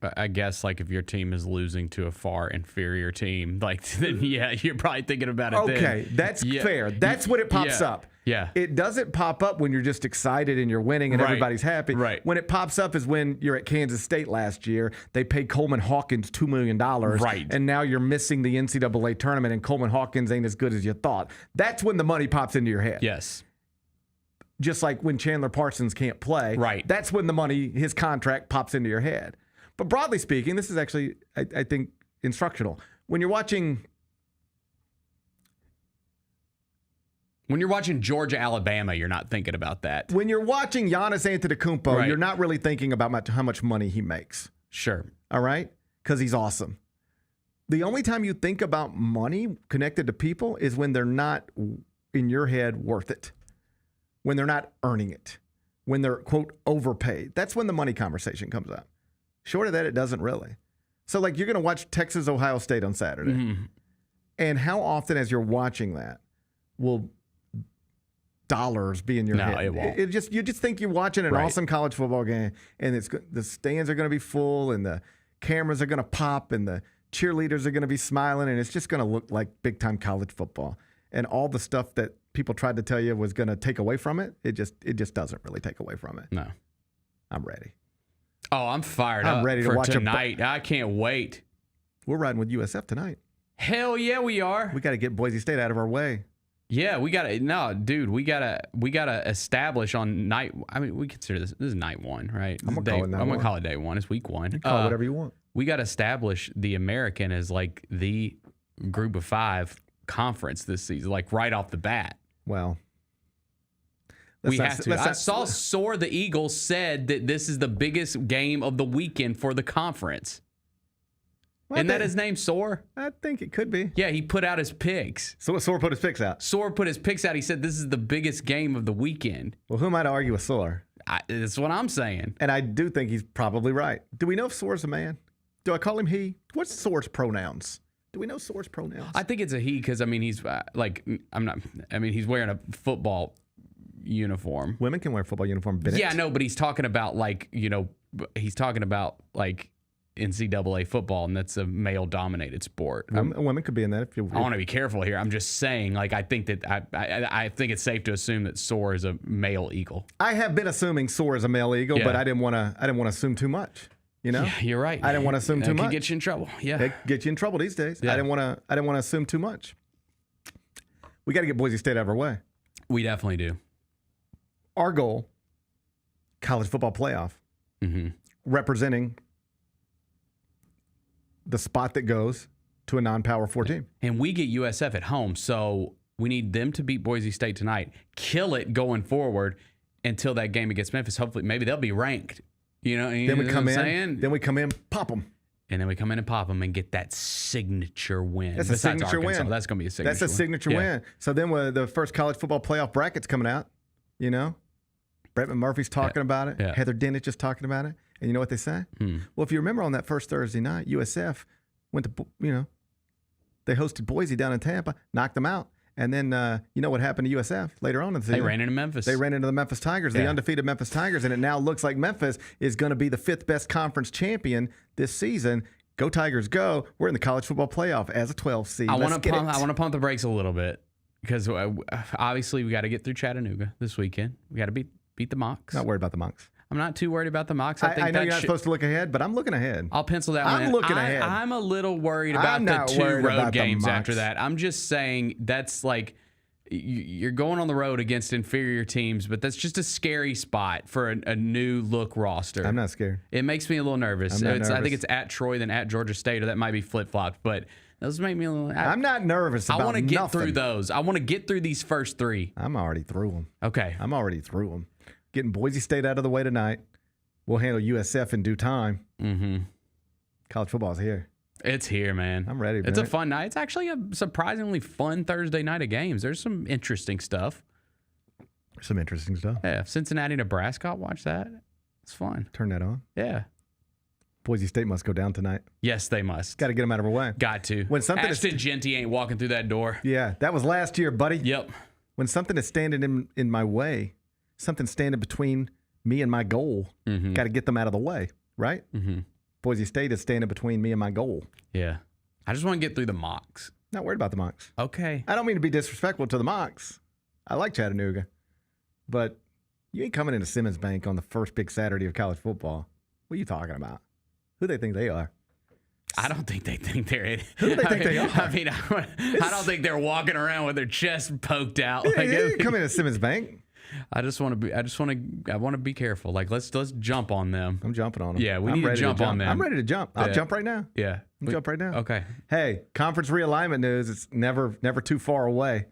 I guess like if your team is losing to a far inferior team, like then you're probably thinking about it. Okay, that's fair. That's when it pops up. Yeah. It doesn't pop up when you're just excited and you're winning and everybody's happy. Right. When it pops up is when you're at Kansas State last year. They paid Coleman Hawkins $2 million. Right. And now you're missing the NCAA tournament and Coleman Hawkins ain't as good as you thought. That's when the money pops into your head. Yes. Just like when Chandler Parsons can't play. Right. That's when the money, his contract, pops into your head. But broadly speaking, this is actually, I think, instructional. When you're watching Georgia, Alabama, you're not thinking about that. When you're watching Giannis Antetokounmpo, you're not really thinking about how much money he makes. Sure. All right? Because he's awesome. The only time you think about money connected to people is when they're not, in your head, worth it. When they're not earning it. When they're, quote, overpaid. That's when the money conversation comes up. Short of that, it doesn't really. So, like, you're going to watch Texas, Ohio State on Saturday. Mm-hmm. And how often, as you're watching that, will dollars be in your head? No, it won't. You just think you're watching an awesome college football game, and the stands are going to be full, and the cameras are going to pop, and the cheerleaders are going to be smiling, and it's just going to look like big-time college football. And all the stuff that people tried to tell you was going to take away from it, it just doesn't really take away from it. No. I'm ready. Oh, I'm fired up ready to for watch tonight. I can't wait. We're riding with USF tonight. Hell yeah, we are. We got to get Boise State out of our way. Yeah, we got to. No, dude, we gotta establish on night. I mean, we consider this is night one, right? I'm gonna call it day one. It's week one. You call it whatever you want. We got to establish the American as like the group of 5 conference this season, like right off the bat. Well. We have to. I saw Soar the Eagle said that this is the biggest game of the weekend for the conference. Isn't that his name, Soar? I think it could be. Yeah, he put out his picks. So Soar put his picks out? Soar put his picks out. He said this is the biggest game of the weekend. Well, who am I to argue with Soar? That's what I'm saying. And I do think he's probably right. Do we know if Soar's a man? Do I call him he? What's Soar's pronouns? Do we know Soar's pronouns? I think it's a he because, I mean, he's he's wearing a football uniform. Women can wear a football uniform. Bennett. Yeah, no, but he's talking about he's talking about NCAA football, and that's a male-dominated sport. Women could be in that if you. I want to be careful here. I'm just saying, I think that I think it's safe to assume that Soar is a male eagle. I have been assuming Soar is a male eagle, but I didn't want to assume too much. You know, yeah, you're right. I didn't want to assume too much. Could get you in trouble. Yeah, it get you in trouble these days. Yeah. I didn't want to assume too much. We got to get Boise State out of our way. We definitely do. Our goal, college football playoff, representing the spot that goes to a non-Power 4 team. And we get USF at home, so we need them to beat Boise State tonight, kill it going forward, until that game against Memphis. Hopefully, maybe they'll be ranked. Then we come in, pop them. And then we come in and pop them and get that signature win. That's a signature win. That's going to be a signature win. That's a signature win. So then the first college football playoff bracket's coming out, Brett McMurphy's talking about it. Yeah. Heather Dinich is talking about it. And you know what they say? Well, if you remember on that first Thursday night, USF went to, they hosted Boise down in Tampa, knocked them out. And then you know what happened to USF later on in the season? They ran into Memphis. They ran into the Memphis Tigers, the undefeated Memphis Tigers, and it now looks like Memphis is going to be the 5th best conference champion this season. Go Tigers, go! We're in the college football playoff as a 12 seed. I want to pump the brakes a little bit because obviously we got to get through Chattanooga this weekend. We got to beat the Mocs. Not worried about the Mocs. I'm not too worried about the Mocs. I know you're not supposed to look ahead, but I'm looking ahead. I'll pencil that one in. I'm looking ahead. I'm a little worried about the 2 road games after that. I'm just saying that's like you're going on the road against inferior teams, but that's just a scary spot for a new look roster. I'm not scared. It makes me a little nervous. nervous. I think it's at Troy, then at Georgia State, or that might be flip-flopped, but those make me a little... I'm not nervous about I want to get nothing. through those. I want to get through these first 3. I'm already through them. Okay. I'm already through them. Getting Boise State out of the way tonight. We'll handle USF in due time. Mm-hmm. College football's here. It's here, man. I'm ready. It's a fun night. It's actually a surprisingly fun Thursday night of games. There's some interesting stuff. Yeah, Cincinnati, Nebraska. I'll watch that. It's fun. Turn that on. Yeah. Boise State must go down tonight. Yes, they must. Got to get them out of our way. Got to. When something Ashton Genty ain't walking through that door. Yeah, that was last year, buddy. Yep. When something is standing in my way, something standing between me and my goal, got to get them out of the way, right? Mm-hmm. Boise State is standing between me and my goal. Yeah. I just want to get through the Mocs. Not worried about the Mocs. Okay. I don't mean to be disrespectful to the Mocs. I like Chattanooga. But you ain't coming into Simmons Bank on the first big Saturday of college football. What are you talking about? Who do they think they are? I don't think they think they're... Who do they think they are? I mean, I don't think they're walking around with their chest poked out. Yeah, you come into Simmons Bank. I want to be careful. Like let's jump on them. I'm jumping on them. Yeah, we need to jump on them. I'm ready to jump. I'll jump right now. Yeah. Jump right now. Okay. Hey, conference realignment news. It's never too far away.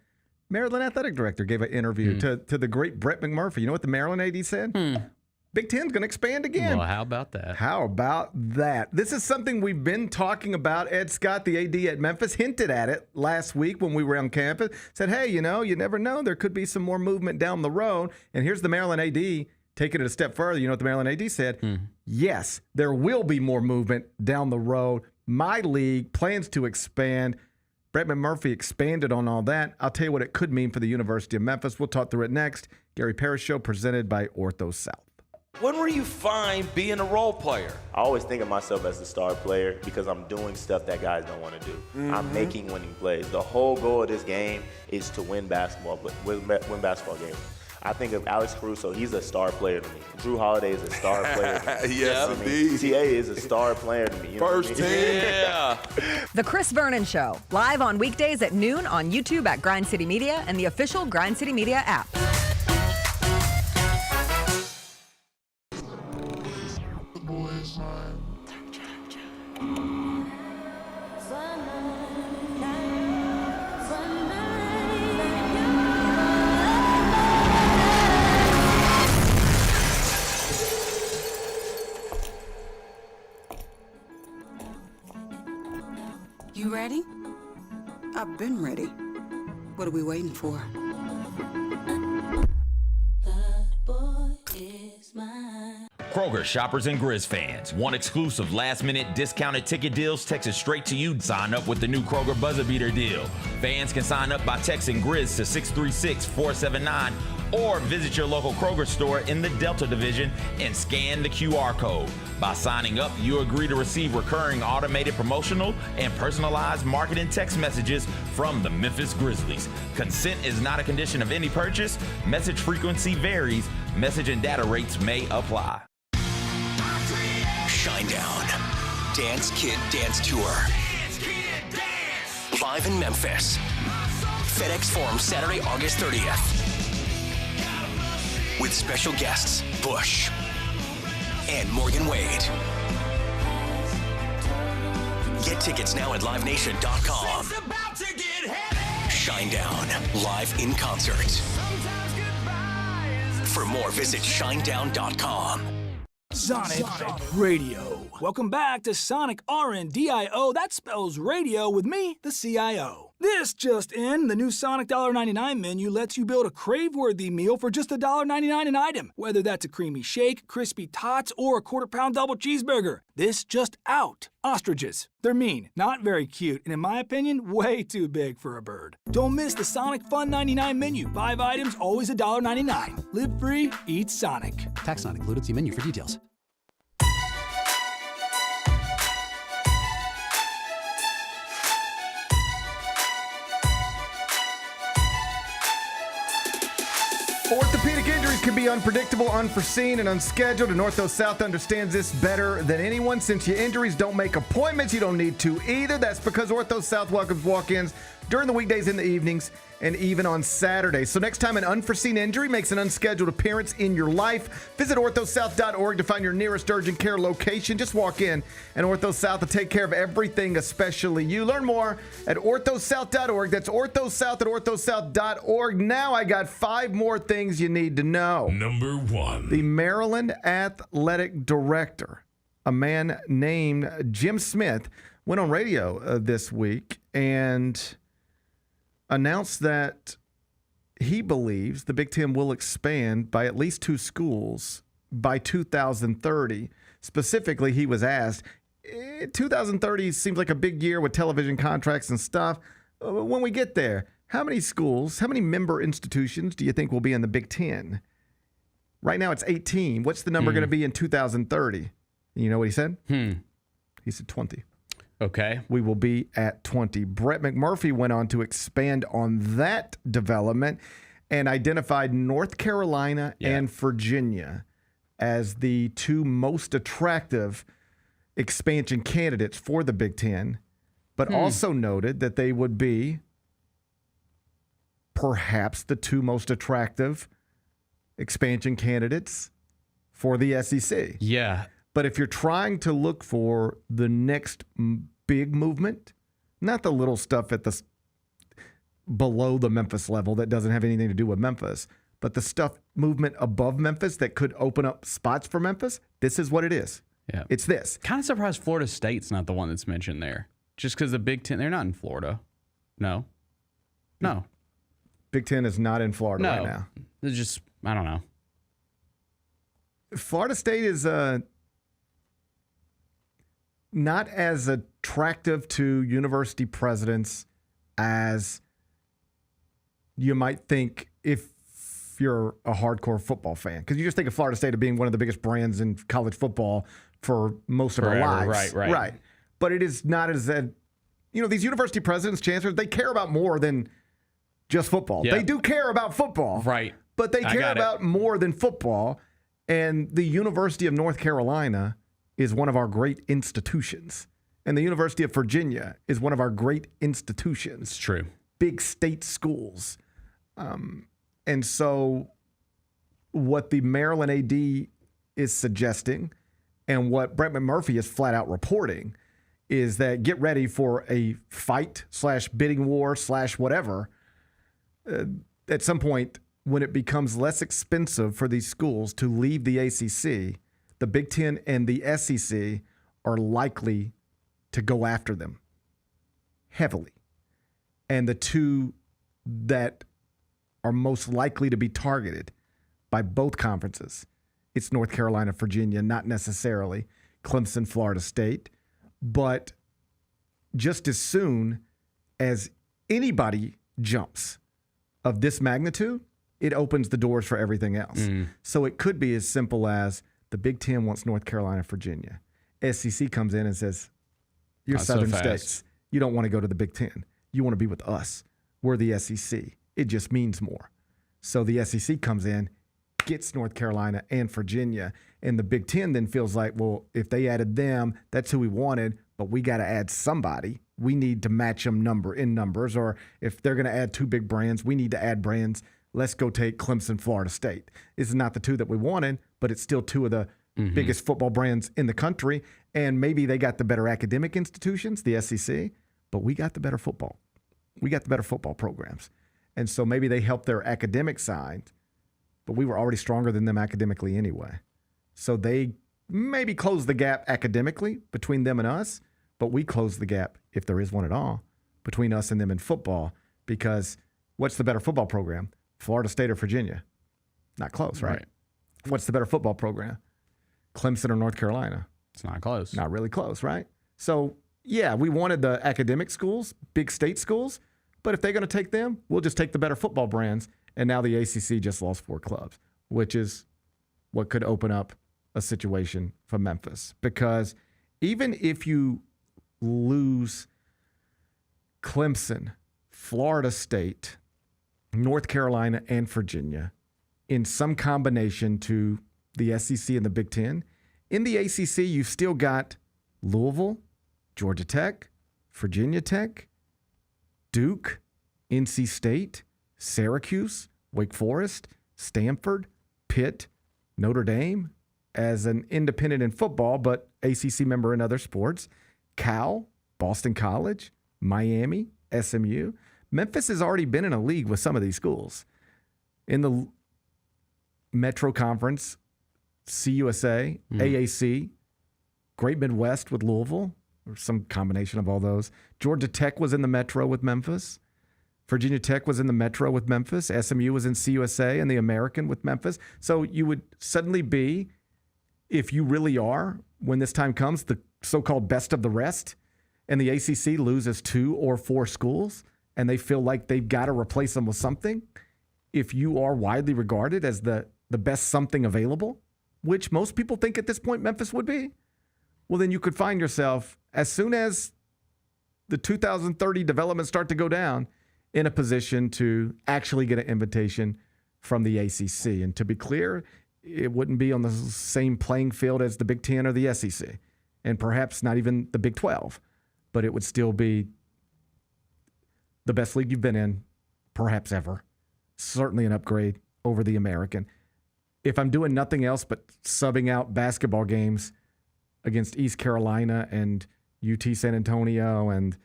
Maryland athletic director gave an interview to the great Brett McMurphy. You know what the Maryland AD said? Big Ten's going to expand again. Well, how about that? How about that? This is something we've been talking about. Ed Scott, the AD at Memphis, hinted at it last week when we were on campus. Said, hey, you never know. There could be some more movement down the road. And here's the Maryland AD taking it a step further. You know what the Maryland AD said? Yes, there will be more movement down the road. My league plans to expand. Brett McMurphy expanded on all that. I'll tell you what it could mean for the University of Memphis. We'll talk through it next. Gary Parrish Show presented by Ortho South. When were you fine being a role player? I always think of myself as a star player because I'm doing stuff that guys don't want to do. I'm making winning plays. The whole goal of this game is to win basketball games. I think of Alex Caruso, he's a star player to me. Drew Holiday is a star player to me. Yes, indeed. TA is a star player to me. First team. Yeah. The Chris Vernon Show, live on weekdays at noon on YouTube at Grind City Media and the official Grind City Media app. You ready? I've been ready. What are we waiting for? Kroger shoppers and Grizz fans want exclusive last-minute discounted ticket deals texted straight to you. Sign up with the new Kroger Buzzer Beater deal. Fans can sign up by texting Grizz to 636-479 or visit your local Kroger store in the Delta Division and scan the QR code. By signing up, you agree to receive recurring automated promotional and personalized marketing text messages from the Memphis Grizzlies. Consent is not a condition of any purchase. Message frequency varies. Message and data rates may apply. Shinedown. Dance Kid Dance Tour. Live in Memphis. FedEx Forum Saturday, August 30th. With special guests, Bush and Morgan Wade. Get tickets now at livenation.com. Shinedown, live in concert. For more, visit shinedown.com. Sonic Radio. Welcome back to Sonic RNDIO. That spells radio with me, the CIO. This just in, the new Sonic $1.99 menu lets you build a crave-worthy meal for just $1.99 an item. Whether that's a creamy shake, crispy tots, or a quarter-pound double cheeseburger. This just out. Ostriches. They're mean, not very cute, and in my opinion, way too big for a bird. Don't miss the Sonic Fun 99 menu. 5 items, always $1.99. Live free, eat Sonic. Tax not included. See menu for details. Orthopedic injuries can be unpredictable, unforeseen, and unscheduled, and Ortho South understands this better than anyone. Since your injuries don't make appointments, you don't need to either. That's because Ortho South welcomes walk-ins during the weekdays and the evenings, and even on Saturdays. So next time an unforeseen injury makes an unscheduled appearance in your life, visit orthosouth.org to find your nearest urgent care location. Just walk in, and Ortho South will take care of everything, especially you. Learn more at orthosouth.org. That's orthosouth at orthosouth.org. Now I got 5 more things you need to know. Number 1. The Maryland athletic director, a man named Jim Smith, went on radio this week and announced that he believes the Big Ten will expand by at least 2 schools by 2030. Specifically, he was asked, 2030 seems like a big year with television contracts and stuff. When we get there, how many schools, how many member institutions do you think will be in the Big Ten? Right now it's 18. What's the number going to be in 2030? You know what he said? He said 20. Okay. We will be at 20. Brett McMurphy went on to expand on that development and identified North Carolina and Virginia as the 2 most attractive expansion candidates for the Big Ten, but also noted that they would be perhaps the 2 most attractive expansion candidates for the SEC. Yeah. But if you're trying to look for the next big movement, not the little stuff at the below the Memphis level that doesn't have anything to do with Memphis, but the stuff movement above Memphis that could open up spots for Memphis, this is what it is. Yeah. It's this. Kind of surprised Florida State's not the one that's mentioned there. Just because the Big Ten, they're not in Florida. No. Big Ten is not in Florida right now. It's just, I don't know. Florida State is not as attractive to university presidents as you might think if you're a hardcore football fan. Because you just think of Florida State as being one of the biggest brands in college football for most of our lives. Right. But it is not as these university presidents, chancellors, they care about more than just football. Yep. They do care about football. Right. But they care about more than football. And the University of North Carolina is one of our great institutions. And the University of Virginia is one of our great institutions. It's true. Big state schools. And so what the Maryland AD is suggesting and what Brett McMurphy is flat out reporting is that get ready for a fight / bidding war / whatever at some point when it becomes less expensive for these schools to leave the ACC. The Big Ten and the SEC are likely to go after them heavily. And the 2 that are most likely to be targeted by both conferences, it's North Carolina, Virginia, not necessarily Clemson, Florida State. But just as soon as anybody jumps of this magnitude, it opens the doors for everything else. So it could be as simple as the Big Ten wants North Carolina, Virginia. SEC comes in and says, you're Not southern so fast. states. You don't want to go to the Big Ten. You want to be with us. We're the SEC. It just means more. So the SEC comes in, gets North Carolina and Virginia, and the Big Ten then feels like, well, if they added them, that's who we wanted, but we got to add somebody. We need to match them in numbers, or if they're going to add 2 big brands, we need to add brands. Let's go take Clemson, Florida State. This is not the 2 that we wanted, but it's still 2 of the biggest football brands in the country. And maybe they got the better academic institutions, the SEC, but we got the better football. We got the better football programs. And so maybe they help their academic side, but we were already stronger than them academically anyway. So they maybe closed the gap academically between them and us, but we closed the gap, if there is one at all, between us and them in football, because what's the better football program? Florida State or Virginia? Not close, right? What's the better football program? Clemson or North Carolina? It's not close. Not really close, right? So, yeah, we wanted the academic schools, big state schools, but if they're going to take them, we'll just take the better football brands. And now the ACC just lost 4 clubs, which is what could open up a situation for Memphis. Because even if you lose Clemson, Florida State, North Carolina, and Virginia in some combination to the SEC and the Big Ten, in the ACC, you've still got Louisville, Georgia Tech, Virginia Tech, Duke, NC State, Syracuse, Wake Forest, Stanford, Pitt, Notre Dame, as an independent in football, but ACC member in other sports, Cal, Boston College, Miami, SMU. Memphis has already been in a league with some of these schools. In the Metro Conference, CUSA, AAC, Great Midwest with Louisville, or some combination of all those. Georgia Tech was in the Metro with Memphis. Virginia Tech was in the Metro with Memphis. SMU was in CUSA and the American with Memphis. So you would suddenly be, if you really are, when this time comes, the so-called best of the rest, and the ACC loses 2 or 4 schools, and they feel like they've got to replace them with something, if you are widely regarded as the best something available, which most people think at this point Memphis would be, well, then you could find yourself, as soon as the 2030 developments start to go down, in a position to actually get an invitation from the ACC. And to be clear, it wouldn't be on the same playing field as the Big Ten or the SEC, and perhaps not even the Big 12, but it would still be the best league you've been in, perhaps ever. Certainly an upgrade over the American. If I'm doing nothing else but subbing out basketball games against East Carolina and UT San Antonio and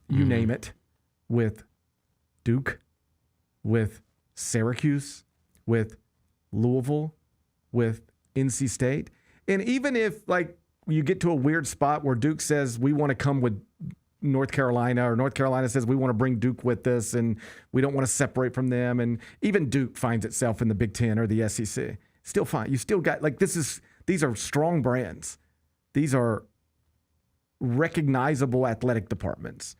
you name it, with Duke, with Syracuse, with Louisville, with NC State. And even if, like, you get to a weird spot where Duke says, we want to come with North Carolina, or North Carolina says, we want to bring Duke with us, and we don't want to separate from them, and even Duke finds itself in the Big Ten or the SEC, still fine. You still got, like, these are strong brands. These are recognizable athletic departments.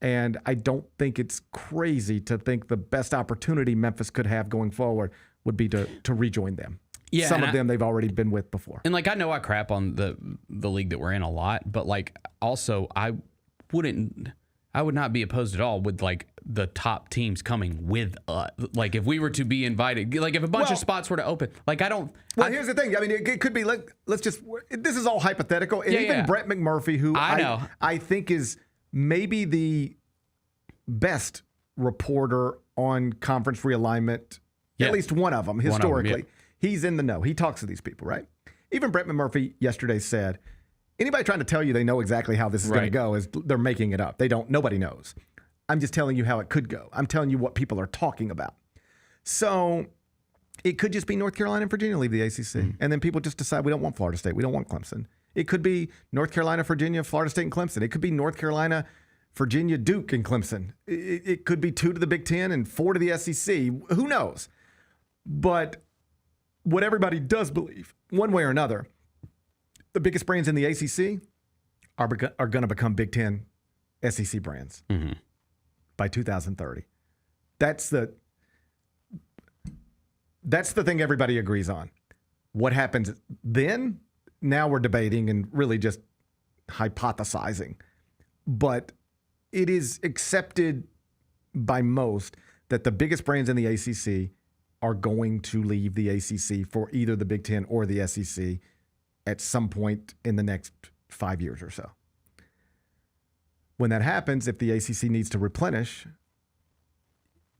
And I don't think it's crazy to think the best opportunity Memphis could have going forward would be to rejoin them. Yeah, some of them they've already been with before. And, like, I know I crap on the league that we're in a lot, but, like, also I would not be opposed at all with, like, the top teams coming with us. Like, if we were to be invited, like, if a bunch of spots were to open, like, I don't. Well, here's the thing. I mean, it could be, like, this is all hypothetical. And even Brett McMurphy, who I think is maybe the best reporter on conference realignment, at least one of them historically. He's in the know. He talks to these people, right? Even Brett McMurphy yesterday said, anybody trying to tell you they know exactly how this is going to go is they're making it up. They don't. Nobody knows. I'm just telling you how it could go. I'm telling you what people are talking about. So it could just be North Carolina and Virginia leave the ACC. And then people just decide we don't want Florida State. We don't want Clemson. It could be North Carolina, Virginia, Florida State, and Clemson. It could be North Carolina, Virginia, Duke, and Clemson. It could be 2 to the Big Ten and 4 to the SEC. Who knows? But what everybody does believe, one way or another, the biggest brands in the ACC are going to become Big Ten SEC brands by 2030. That's the thing everybody agrees on. What happens then? Now we're debating and really just hypothesizing. But it is accepted by most that the biggest brands in the ACC are going to leave the ACC for either the Big Ten or the SEC at some point in the next 5 years or so. When that happens, if the ACC needs to replenish,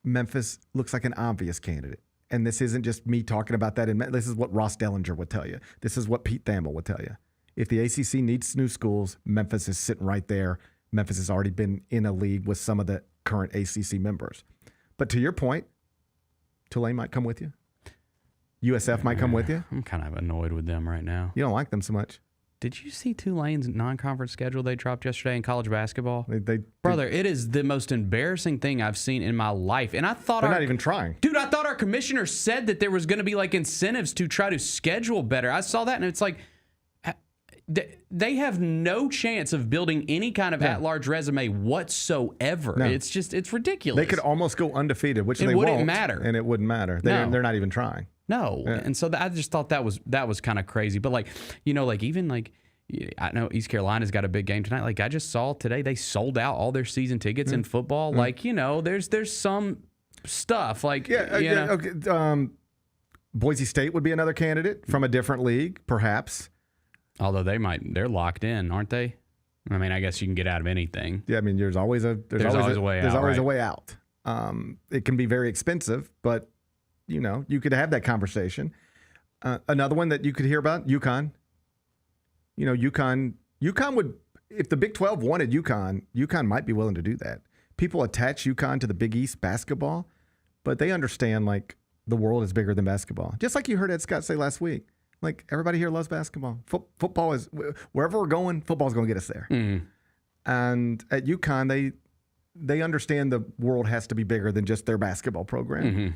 Memphis looks like an obvious candidate. And this isn't just me talking about that. This is what Ross Dellinger would tell you. This is what Pete Thamel would tell you. If the ACC needs new schools, Memphis is sitting right there. Memphis has already been in a league with some of the current ACC members. But to your point, Tulane might come with you. USF might come with you. I'm kind of annoyed with them right now. You don't like them so much. Did you see Tulane's non-conference schedule they dropped yesterday in college basketball? Brother, it is the most embarrassing thing I've seen in my life. And I thought they're not even trying. Dude, I thought our commissioner said that there was going to be like incentives to try to schedule better. I saw that and it's like they have no chance of building any kind of at-large resume whatsoever. No. It's ridiculous. They could almost go undefeated, which It they wouldn't won't. matter. And it wouldn't matter. No. They're not even trying. No. Yeah. And so I just thought that was kind of crazy. But like, you know, like even like I know East Carolina's got a big game tonight. Like I just saw today they sold out all their season tickets in football. Like, you know, there's some stuff like okay. Boise State would be another candidate from a different league, perhaps. Although they're locked in, aren't they? I mean, I guess you can get out of anything. Yeah, I mean, there's always a way out. There's always a way out. It can be very expensive, but you know, you could have that conversation. Another one that you could hear about, UConn. You know, UConn would, if the Big 12 wanted UConn might be willing to do that. People attach UConn to the Big East basketball, but they understand like the world is bigger than basketball. Just like you heard Ed Scott say last week. Like everybody here loves basketball. Football is, wherever we're going, football's going to get us there. Mm. And at UConn, they understand the world has to be bigger than just their basketball program. Mm-hmm.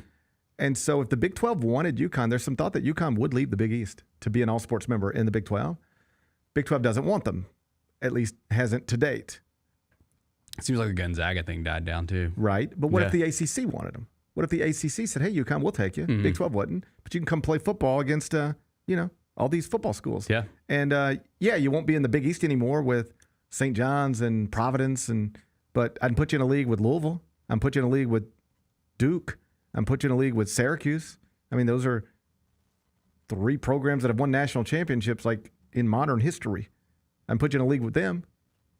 And so if the Big 12 wanted UConn, there's some thought that UConn would leave the Big East to be an all-sports member in the Big 12. Big 12 doesn't want them, at least hasn't to date. It seems like the Gonzaga thing died down too. Right. But what if the ACC wanted them? What if the ACC said, hey, UConn, we'll take you. Big 12 wouldn't. But you can come play football against, all these football schools. Yeah. And, you won't be in the Big East anymore with St. John's and Providence. But I'd put you in a league with Louisville. I'm put you in a league with Duke. I'm put you in a league with Syracuse. I mean, those are 3 programs that have won national championships like in modern history. I'm put you in a league with them.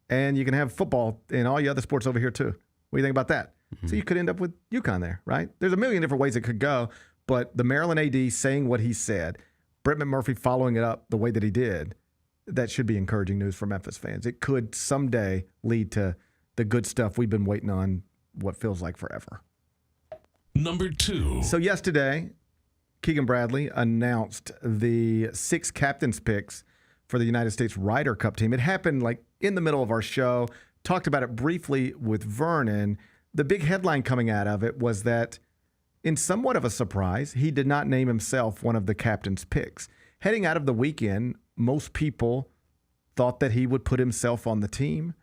And you can have football and all your other sports over here too. What do you think about that? Mm-hmm. So you could end up with UConn there, right? There's a million different ways it could go. But the Maryland AD saying what he said, Brett McMurphy following it up the way that he did, that should be encouraging news for Memphis fans. It could someday lead to the good stuff we've been waiting on what feels like forever. Number 2. So yesterday, Keegan Bradley announced the 6 captain's picks for the United States Ryder Cup team. It happened like in the middle of our show. Talked about it briefly with Vernon. The big headline coming out of it was that, in somewhat of a surprise, he did not name himself one of the captain's picks. Heading out of the weekend, most people thought that he would put himself on the team.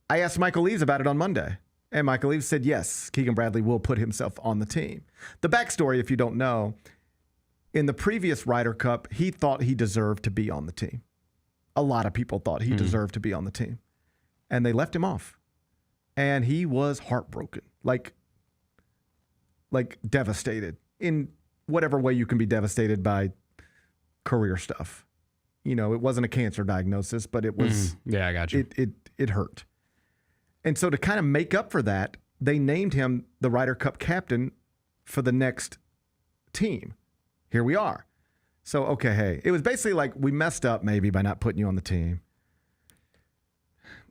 I asked Michael Eaves about it on Monday, and Michael Eaves said, yes, Keegan Bradley will put himself on the team. The backstory, if you don't know, in the previous Ryder Cup, he thought he deserved to be on the team. A lot of people thought he deserved to be on the team, and they left him off. And he was heartbroken, like devastated in whatever way you can be devastated by career stuff. You know, it wasn't a cancer diagnosis, but it was. Yeah, I got you. It hurt. And so to kind of make up for that, they named him the Ryder Cup captain for the next team. Here we are. So, okay, hey, it was basically like we messed up maybe by not putting you on the team.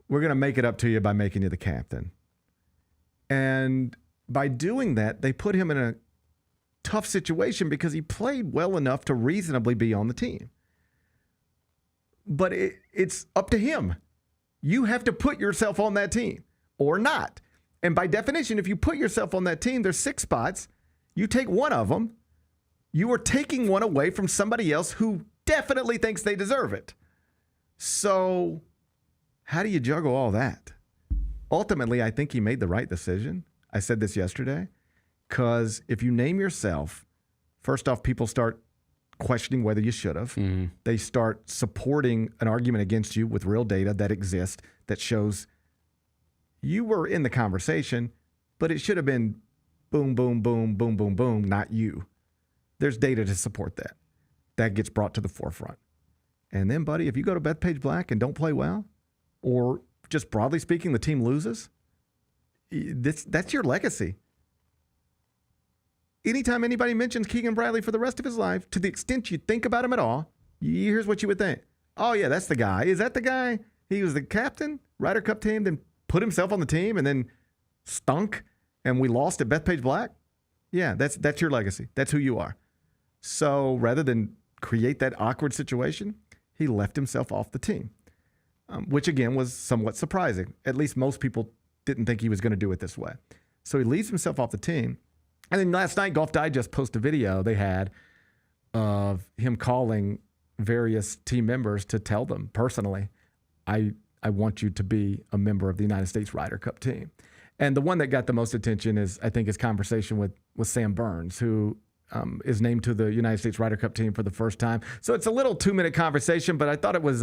We're going to make it up to you by making you the captain. And by doing that, they put him in a tough situation because he played well enough to reasonably be on the team. But it's up to him. You have to put yourself on that team or not. And by definition, if you put yourself on that team, there's 6 spots. You take one of them. You are taking one away from somebody else who definitely thinks they deserve it. So how do you juggle all that? Ultimately, I think he made the right decision. I said this yesterday, because if you name yourself, first off, people start questioning whether you should have. Mm-hmm. They start supporting an argument against you with real data that exists that shows you were in the conversation, but it should have been boom, boom, boom, boom, boom, boom, not you. There's data to support that. That gets brought to the forefront. And then, buddy, if you go to Bethpage Black and don't play well, or just broadly speaking, the team loses, that's your legacy. Anytime anybody mentions Keegan Bradley for the rest of his life, to the extent you think about him at all, here's what you would think. Oh, yeah, that's the guy. Is that the guy? He was the captain, Ryder Cup team, then put himself on the team and then stunk, and we lost at Bethpage Black? Yeah, that's your legacy. That's who you are. So rather than create that awkward situation, he left himself off the team, which again was somewhat surprising. At least most people didn't think he was going to do it this way. So he leaves himself off the team. And then last night, Golf Digest posted a video they had of him calling various team members to tell them personally, I want you to be a member of the United States Ryder Cup team. And the one that got the most attention is, I think, his conversation with Sam Burns, who is named to the United States Ryder Cup team for the first time. So it's a little 2-minute conversation, but I thought it was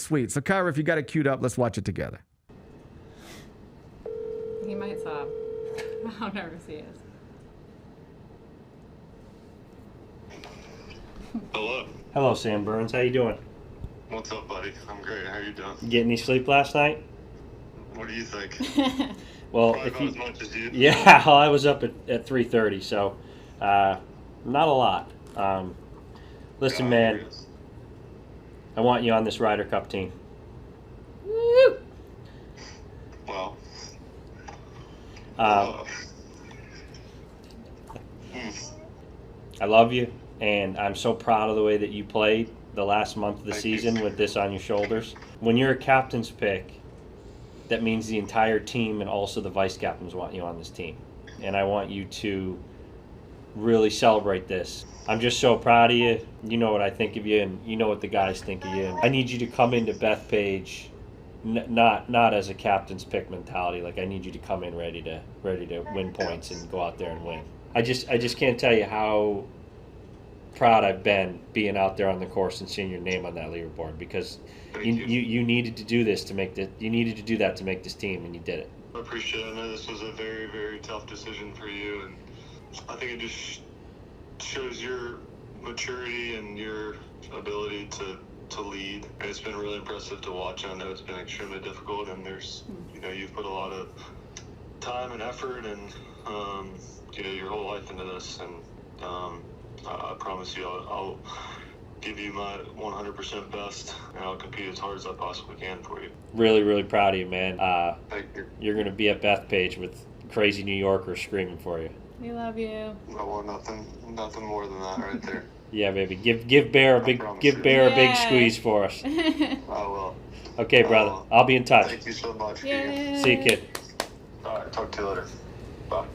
sweet. So Kyra, if you got it queued up, let's watch it together. He might sob. How nervous he is. Hello. Hello, Sam Burns. How you doing? What's up, buddy? I'm great. How you doing? You get any sleep last night? What do you think? Well, Probably about as much as you. Yeah, well, I was up at 3:30, so not a lot. Listen, man, I want you on this Ryder Cup team. Woo! Well. I love you, and I'm so proud of the way that you played the last month of the season with this on your shoulders. When you're a captain's pick, that means the entire team and also the vice captains want you on this team. And I want you to really celebrate this. I'm just so proud of you. You know what I think of you, and you know what the guys think of you. And I need you to come into Bethpage not as a captain's pick mentality. Like, I need you to come in ready to win points and go out there and win. I just can't tell you how proud I've been being out there on the course and seeing your name on that leaderboard, because you needed to do this to make this. You needed to do that to make this team, and you did it. I appreciate it. I know this was a very, very tough decision for you, and I think it just shows your maturity and your ability to lead. And it's been really impressive to watch. I know it's been extremely difficult, and you've put a lot of time and effort and your whole life into this, and I promise you I'll give you my 100% best, and I'll compete as hard as I possibly can for you. Really, really proud of you, man. Thank you. You're going to be at Bethpage with crazy New Yorkers screaming for you. We love you. I want nothing more than that right there. Yeah, baby. Give Bear a big squeeze for us. I will. Okay, brother. I'll be in touch. Thank you so much. Yay. See you, kid. All right, talk to you later. Bye.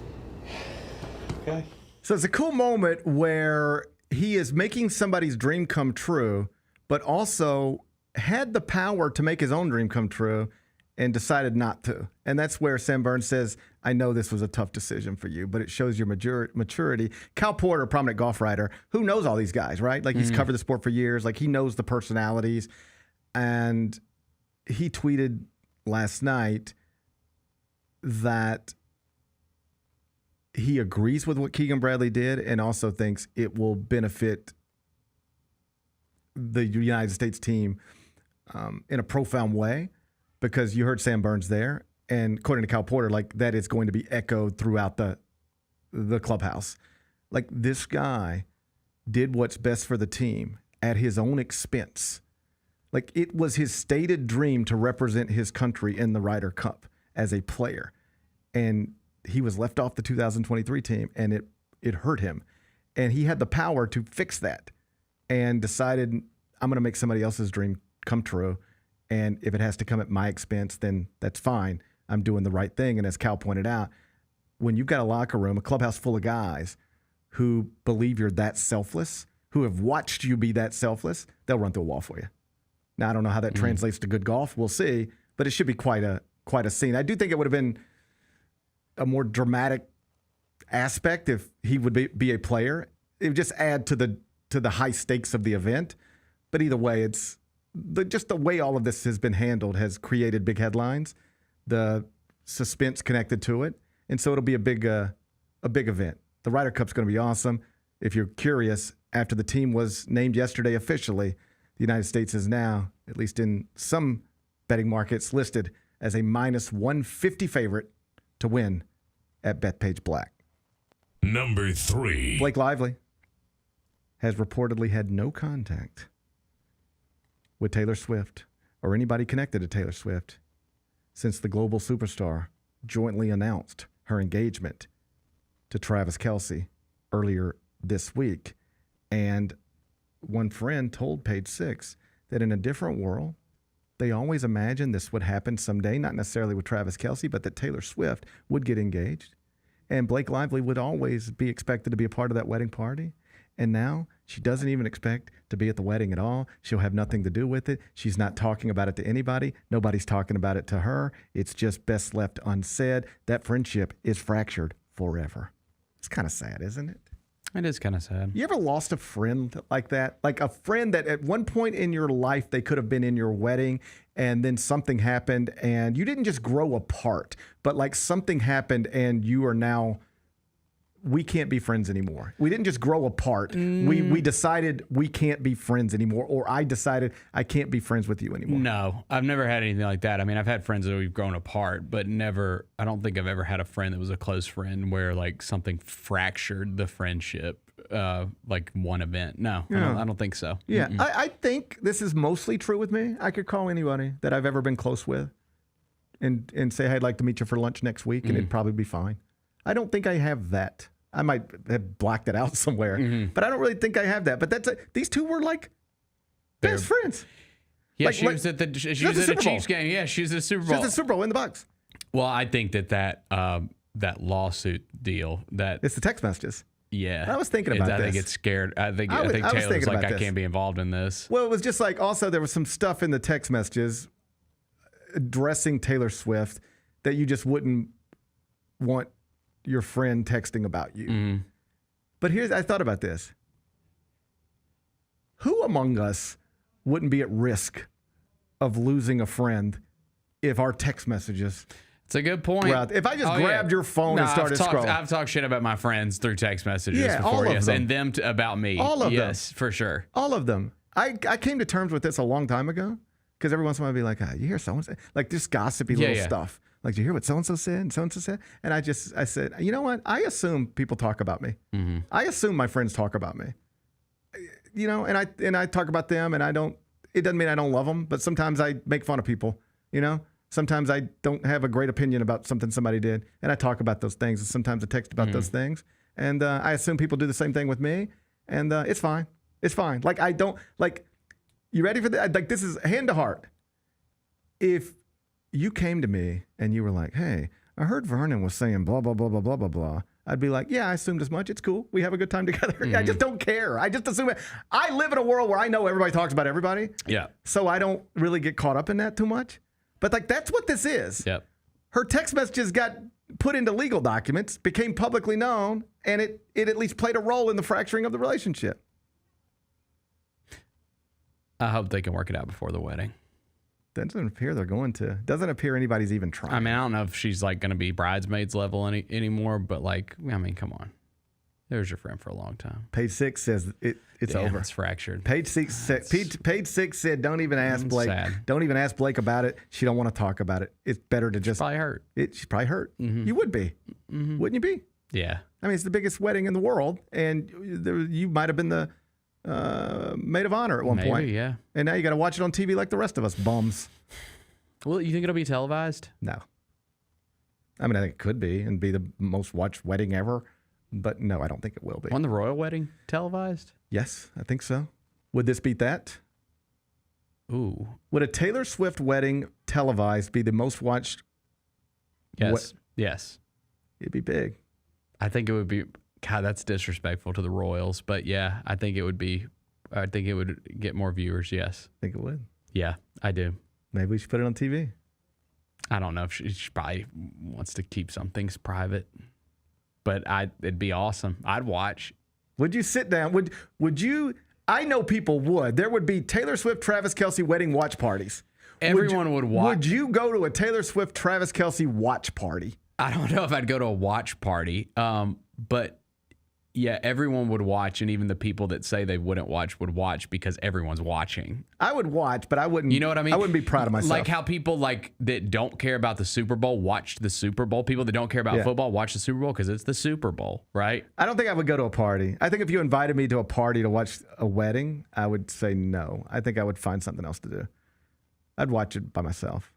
Okay. So it's a cool moment where he is making somebody's dream come true, but also had the power to make his own dream come true and decided not to. And that's where Sam Burns says, I know this was a tough decision for you, but it shows your maturity. Cal Porter, a prominent golf writer, who knows all these guys, right? Like, he's covered the sport for years. Like, he knows the personalities. And he tweeted last night that he agrees with what Keegan Bradley did and also thinks it will benefit the United States team in a profound way, because you heard Sam Burns there. And according to Cal Porter, like, that is going to be echoed throughout the clubhouse. Like, this guy did what's best for the team at his own expense. Like, it was his stated dream to represent his country in the Ryder Cup as a player. And he was left off the 2023 team, and it hurt him. And he had the power to fix that and decided, I'm going to make somebody else's dream come true. And if it has to come at my expense, then that's fine. I'm doing the right thing. And as Cal pointed out, when you've got a locker room, a clubhouse full of guys who believe you're that selfless, who have watched you be that selfless, they'll run through a wall for you. Now, I don't know how that translates to good golf. We'll see. But it should be quite a scene. I do think it would have been a more dramatic aspect if he would be a player. It would just add to the high stakes of the event. But either way, it's just the way all of this has been handled has created big headlines, the suspense connected to it, and so it'll be a big event. The Ryder Cup's going to be awesome. If you're curious, after the team was named yesterday officially, the United States is now, at least in some betting markets, listed as a minus 150 favorite to win at Bethpage Black. Number 3. Blake Lively has reportedly had no contact with Taylor Swift or anybody connected to Taylor to Travis Kelce earlier this week. And one friend told Page Six that in a different world, they always imagined this would happen someday, not necessarily with Travis Kelce, but that Taylor Swift would get engaged. And Blake Lively would always be expected to be a part of that wedding party. And now she doesn't even expect to be at the wedding at all. She'll have nothing to do with it. She's not talking about it to anybody. Nobody's talking about it to her. It's just best left unsaid. That friendship is fractured forever. It's kind of sad, isn't it? It is kind of sad. You ever lost a friend like that? Like a friend that at one point in your life, they could have been in your wedding and then something happened and you didn't just grow apart, but like something happened and you are now, we can't be friends anymore. We didn't just grow apart. We decided we can't be friends anymore, or I decided I can't be friends with you anymore. No, I've never had anything like that. I mean, I've had friends that we've grown apart, but never, I don't think I've ever had a friend that was a close friend where like something fractured the friendship, like one event. No, Yeah. I don't think so. Yeah, Mm-mm. I think this is mostly true with me. I could call anybody that I've ever been close with and say, hey, I'd like to meet you for lunch next week, and it'd probably be fine. I don't think I have that. I might have blacked it out somewhere, but I don't really think I have that. But these two were like best friends. Yeah, Like- she like- was at the she was at the Super Bowl. Chiefs game. Yeah, she was at the Super She Bowl. was at the Super Bowl in the Bucks. Well, I think that lawsuit deal It's the text messages. yeah. I was thinking about I think this. it's scared. I think I was Taylor's thinking like, about I this. can't be involved in this. Well, it was just like also there was some stuff in the text messages addressing Taylor Swift that you just wouldn't want your friend texting about you. But I thought about this. Who among us wouldn't be at risk of losing a friend if our text messages? It's a good point. were out- If I just grabbed your phone and started scrolling. I've talked shit about my friends through text messages Yeah, before, all of yes, them. and them about me. All of them. yes, for sure. All of them. I came to terms with this a long time ago because every once in a while I'd be like, you hear so-and-so? Like just gossipy little stuff. Like, did you hear what so-and-so said and so-and-so said? And I said, you know what? I assume people talk about me. I assume my friends talk about me. You know, and I talk about them and it doesn't mean I don't love them, but sometimes I make fun of people, you know? Sometimes I don't have a great opinion about something somebody did, and I talk about those things, and sometimes I text about those things. And I assume people do the same thing with me, and it's fine. It's fine. Like, I don't, like, you ready for this? Like, this is hand to heart. If you came to me and you were like, hey, I heard Vernon was saying blah, blah, blah, blah, blah, blah, blah. I'd be like, yeah, I assumed as much. It's cool. We have a good time together. I just don't care. I just assume it. I live in a world where I know everybody talks about everybody. Yeah. So I don't really get caught up in that too much. But like, that's what this is. Yep. Her text messages got put into legal documents, became publicly known, and it at least played a role in the fracturing of the relationship. I hope they can work it out before the wedding. Doesn't appear they're going to. Doesn't appear anybody's even trying. I mean, I don't know if she's like going to be bridesmaids level anymore, but like, I mean, come on. There's your friend for a long time. Page 6 says it's Damn, over. It's fractured. Page 6 said, Page 6 said, don't even ask Blake. Sad. Don't even ask Blake about it. She don't want to talk about it. It's better to just. Probably hurt. She's probably hurt. You would be. Wouldn't you be? Yeah. I mean, it's the biggest wedding in the world, and you might have been the maid of honor at one point. Maybe, yeah. And now you got to watch it on TV like the rest of us bums. Well, you think it'll be televised? No. I mean, I think it could be and be the most watched wedding ever, but no, I don't think it will be. Won the royal wedding televised? Yes, I think so. Would this beat that? Ooh. Would a Taylor Swift wedding televised be the most watched? Yes. Yes. It'd be big. I think it would be. God, that's disrespectful to the royals, but yeah, I think it would be. I think it would get more viewers. Yes. I think it would. Yeah, I do. Maybe we should put it on TV. I don't know if she probably wants to keep some things private, but it'd be awesome. I'd watch. Would you sit down? Would you? I know people would. There would be Taylor Swift, Travis Kelce wedding watch parties. Everyone would watch. Would you go to a Taylor Swift, Travis Kelce watch party? I don't know if I'd go to a watch party, but yeah, everyone would watch, and even the people that say they wouldn't watch would watch because everyone's watching. I would watch, but I wouldn't. You know what I mean? I wouldn't be proud of myself. Like how people like that don't care about the Super Bowl watch the Super Bowl. People that don't care about football watch the Super Bowl because it's the Super Bowl, right? I don't think I would go to a party. I think if you invited me to a party to watch a wedding, I would say no. I think I would find something else to do. I'd watch it by myself.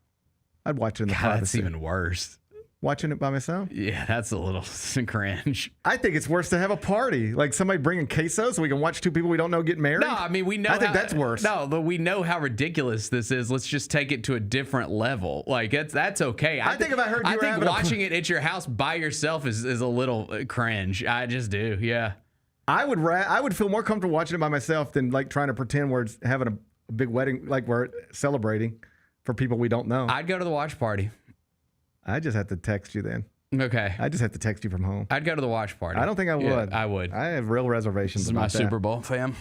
I'd watch it in the privacy. That's even worse. watching it by myself? Yeah, that's a little cringe. I think it's worse to have a party. Like somebody bringing queso so we can watch two people we don't know get married. No, I mean, we know. I think that's worse. No, but we know how ridiculous this is. Let's just take it to a different level. Like, that's okay. I think if I heard you I were think having watching it at your house by yourself is a little cringe. I just do, yeah. I would feel more comfortable watching it by myself than like trying to pretend we're having a big wedding, like we're celebrating for people we don't know. I'd go to the watch party. I just have to text you then. Okay. I just have to text you from home. I'd go to the watch party. I don't think I would. Yeah, I would. I have real reservations This is about my that. Super Bowl, fam.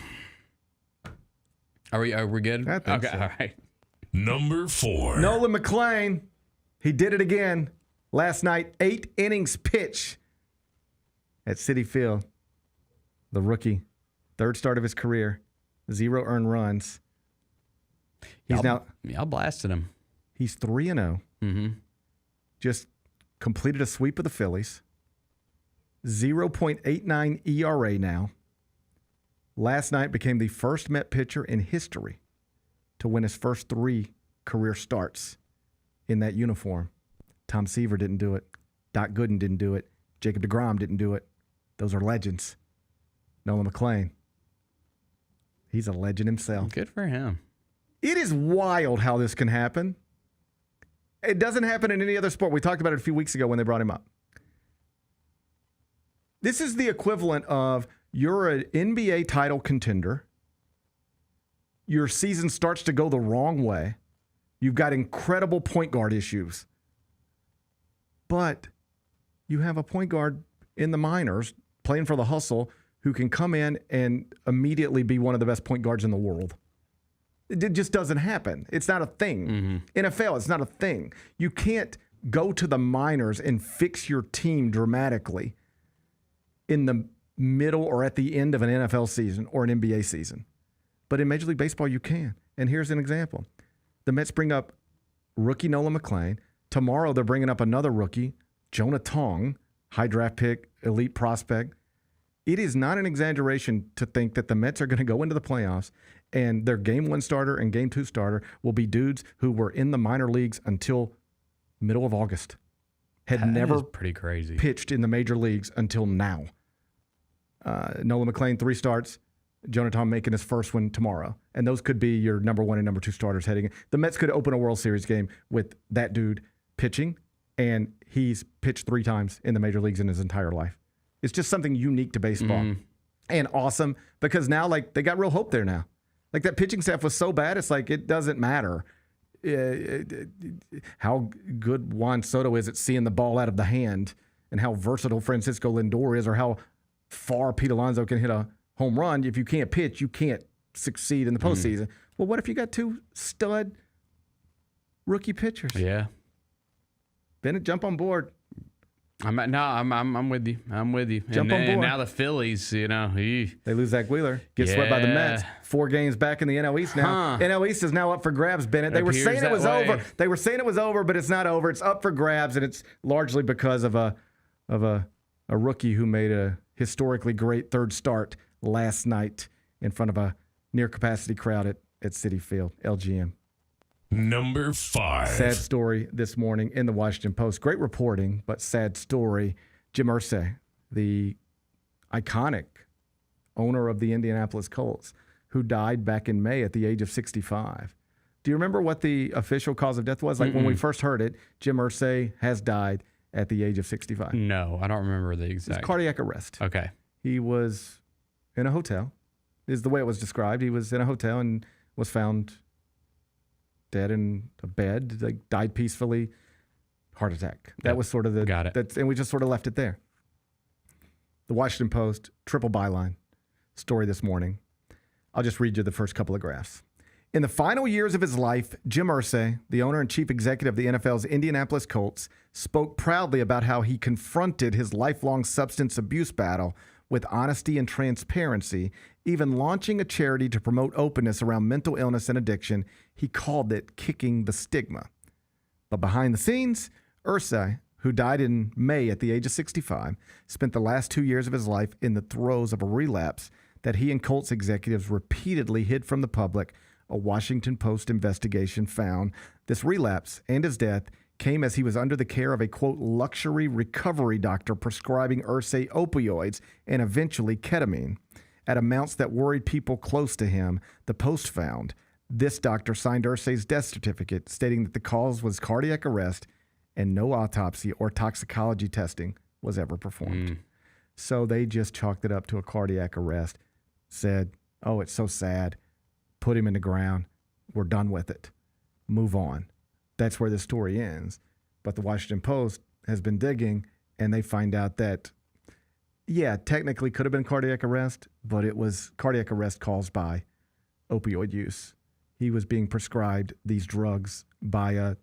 Are we good? I think okay, so. all right. Number 4. Nolan McClain. He did it again last night. 8 innings pitch at Citi Field. The rookie. Third start of his career. 0 earned runs. Y'all blasted him. He's 3-0. Mm-hmm. Just completed a sweep of the Phillies. 0.89 ERA now. Last night became the first Met pitcher in history to win his first 3 career starts in that uniform. Tom Seaver didn't do it. Doc Gooden didn't do it. Jacob deGrom didn't do it. Those are legends. Nolan McClain. He's a legend himself. Good for him. It is wild how this can happen. It doesn't happen in any other sport. We talked about it a few weeks ago when they brought him up. This is the equivalent of you're an NBA title contender. Your season starts to go the wrong way. You've got incredible point guard issues. But you have a point guard in the minors playing for the hustle who can come in and immediately be one of the best point guards in the world. It just doesn't happen. It's not a thing. NFL, it's not a thing. You can't go to the minors and fix your team dramatically in the middle or at the end of an NFL season or an NBA season. But in Major League Baseball, you can. And here's an example. The Mets bring up rookie Nolan McClain. Tomorrow, they're bringing up another rookie, Jonah Tong, high draft pick, elite prospect. It is not an exaggeration to think that the Mets are going to go into the playoffs and their game 1 starter and game 2 starter will be dudes who were in the minor leagues until middle of August. Had never pretty crazy. Pitched in the major leagues until now. Nolan McClain, 3 starts. Jonah Tong making his first one tomorrow. And those could be your number 1 and number 2 starters heading in. The Mets could open a World Series game with that dude pitching, and he's pitched 3 times in the major leagues in his entire life. It's just something unique to baseball and awesome because now, like, they got real hope there now. Like, that pitching staff was so bad, it's like it doesn't matter how good Juan Soto is at seeing the ball out of the hand and how versatile Francisco Lindor is or how far Pete Alonso can hit a home run. If you can't pitch, you can't succeed in the postseason. Well, what if you got 2 stud rookie pitchers? Yeah. Bennett, jump on board. I'm with you. I'm with you. Jump on board. And now the Phillies, they lose Zach Wheeler, get swept by the Mets. 4 games back in the NL East now. NL East is now up for grabs, Bennett. They were saying it was over. They were saying it was over, but it's not over. It's up for grabs, and it's largely because of a rookie who made a historically great 3rd start last night in front of a near capacity crowd at Citi Field, LGM. Number 5. Sad story this morning in the Washington Post. Great reporting, but sad story. Jim Irsay, the iconic owner of the Indianapolis Colts, who died back in May at the age of 65. Do you remember what the official cause of death was? Like when we first heard it, Jim Irsay has died at the age of 65. No, I don't remember the exact. It's cardiac arrest. Okay. He was in a hotel, is the way it was described. He was in a hotel and was found dead in a bed, like died peacefully, heart attack. That was sort of the... Got it. And we just sort of left it there. The Washington Post, triple byline story this morning. I'll just read you the first couple of graphs. In the final years of his life, Jim Irsay, the owner and chief executive of the NFL's Indianapolis Colts, spoke proudly about how he confronted his lifelong substance abuse battle with honesty and transparency, even launching a charity to promote openness around mental illness and addiction. He called it kicking the stigma. But behind the scenes, Irsay, who died in May at the age of 65, spent the last 2 years of his life in the throes of a relapse that he and Colts executives repeatedly hid from the public. A Washington Post investigation found this relapse and his death came as he was under the care of a, quote, luxury recovery doctor prescribing Irsay opioids and eventually ketamine at amounts that worried people close to him, the Post found. This doctor signed Irsay's death certificate stating that the cause was cardiac arrest and no autopsy or toxicology testing was ever performed. So they just chalked it up to a cardiac arrest, said, oh, it's so sad, put him in the ground, we're done with it, move on. That's where this story ends. But the Washington Post has been digging, and they find out that, yeah, technically could have been cardiac arrest, but it was cardiac arrest caused by opioid use. He was being prescribed these drugs by a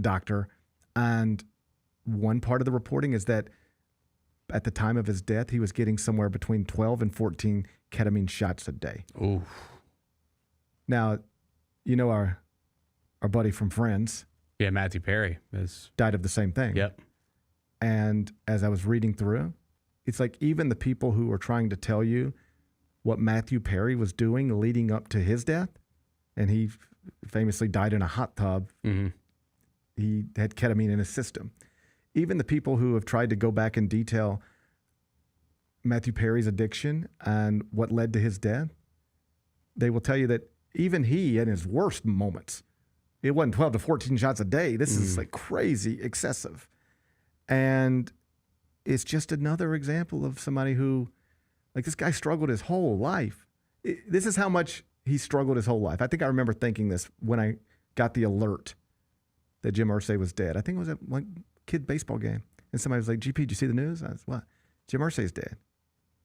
doctor, and one part of the reporting is that at the time of his death, he was getting somewhere between 12 and 14 ketamine shots a day. Ooh. Now, you know our buddy from Friends. Yeah, Matthew Perry died of the same thing. Yep. And as I was reading through, it's like even the people who are trying to tell you what Matthew Perry was doing leading up to his death, and he famously died in a hot tub. Mm-hmm. He had ketamine in his system. Even the people who have tried to go back and detail Matthew Perry's addiction and what led to his death, they will tell you that even he, in his worst moments, it wasn't 12 to 14 shots a day. This is like crazy excessive. And it's just another example of somebody who, like, this guy struggled his whole life. This is how much he struggled his whole life. I think I remember thinking this when I got the alert that Jim Irsay was dead. I think it was at one kid baseball game. And somebody was like, GP, did you see the news? I was, what? Jim Irsay's dead.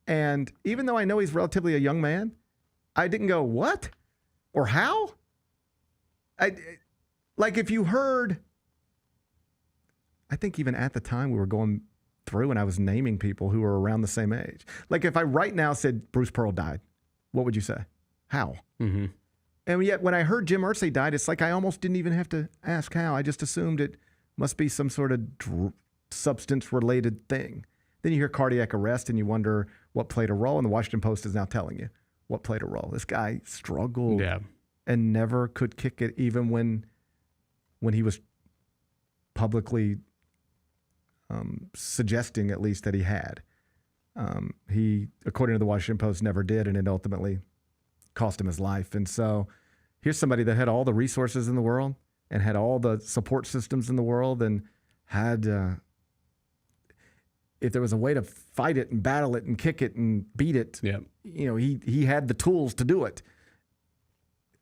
And even though I know he's relatively a young man, I didn't go, what? Or how? Like if you heard, I think even at the time we were going through and I was naming people who were around the same age. Like if I right now said Bruce Pearl died, what would you say? How? Mm-hmm. And yet when I heard Jim Irsay died, it's like I almost didn't even have to ask how. I just assumed it must be some sort of substance-related thing. Then you hear cardiac arrest and you wonder what played a role, and the Washington Post is now telling you what played a role. This guy struggled and never could kick it, even when he was publicly suggesting at least that he had. He, according to the Washington Post, never did, and it ultimately cost him his life. And so here's somebody that had all the resources in the world and had all the support systems in the world and had, if there was a way to fight it and battle it and kick it and beat it, you know, he had the tools to do it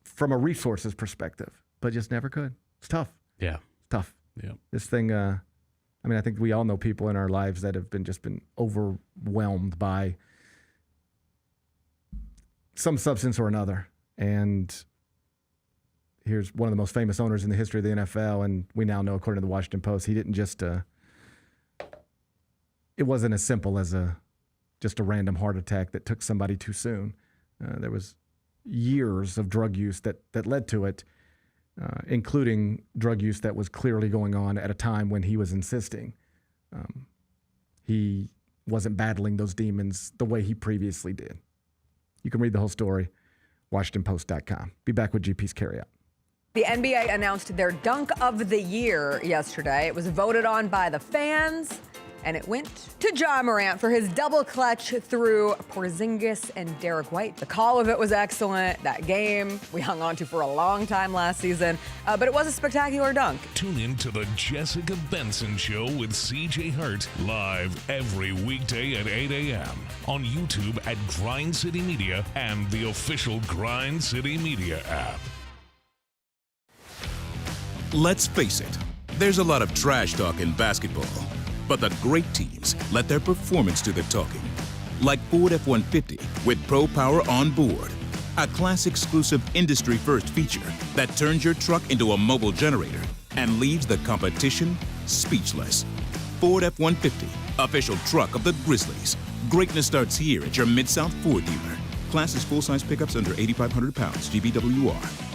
from a resources perspective, but just never could. It's tough. Yeah. It's tough. Yeah. This thing, I mean, I think we all know people in our lives that have been overwhelmed by some substance or another. And here's one of the most famous owners in the history of the NFL, and we now know, according to the Washington Post, he didn't just, it wasn't as simple as just a random heart attack that took somebody too soon. There was years of drug use that led to it, including drug use that was clearly going on at a time when he was insisting he wasn't battling those demons the way he previously did. You can read the whole story, WashingtonPost.com. Be back with GP's Carryout. The NBA announced their Dunk of the Year yesterday. It was voted on by the fans, and it went to Ja Morant for his double clutch through Porzingis and Derek White. The call of it was excellent. That game we hung on to for a long time last season, but it was a spectacular dunk. Tune in to the Jessica Benson Show with CJ Hurt live every weekday at 8 a.m. on YouTube at Grind City Media and the official Grind City Media app. Let's face it, there's a lot of trash talk in basketball. But the great teams let their performance do the talking. Like Ford F-150 with Pro Power on board. A class-exclusive industry-first feature that turns your truck into a mobile generator and leaves the competition speechless. Ford F-150, official truck of the Grizzlies. Greatness starts here at your Mid-South Ford dealer. Class is full-size pickups under 8,500 pounds, GVWR.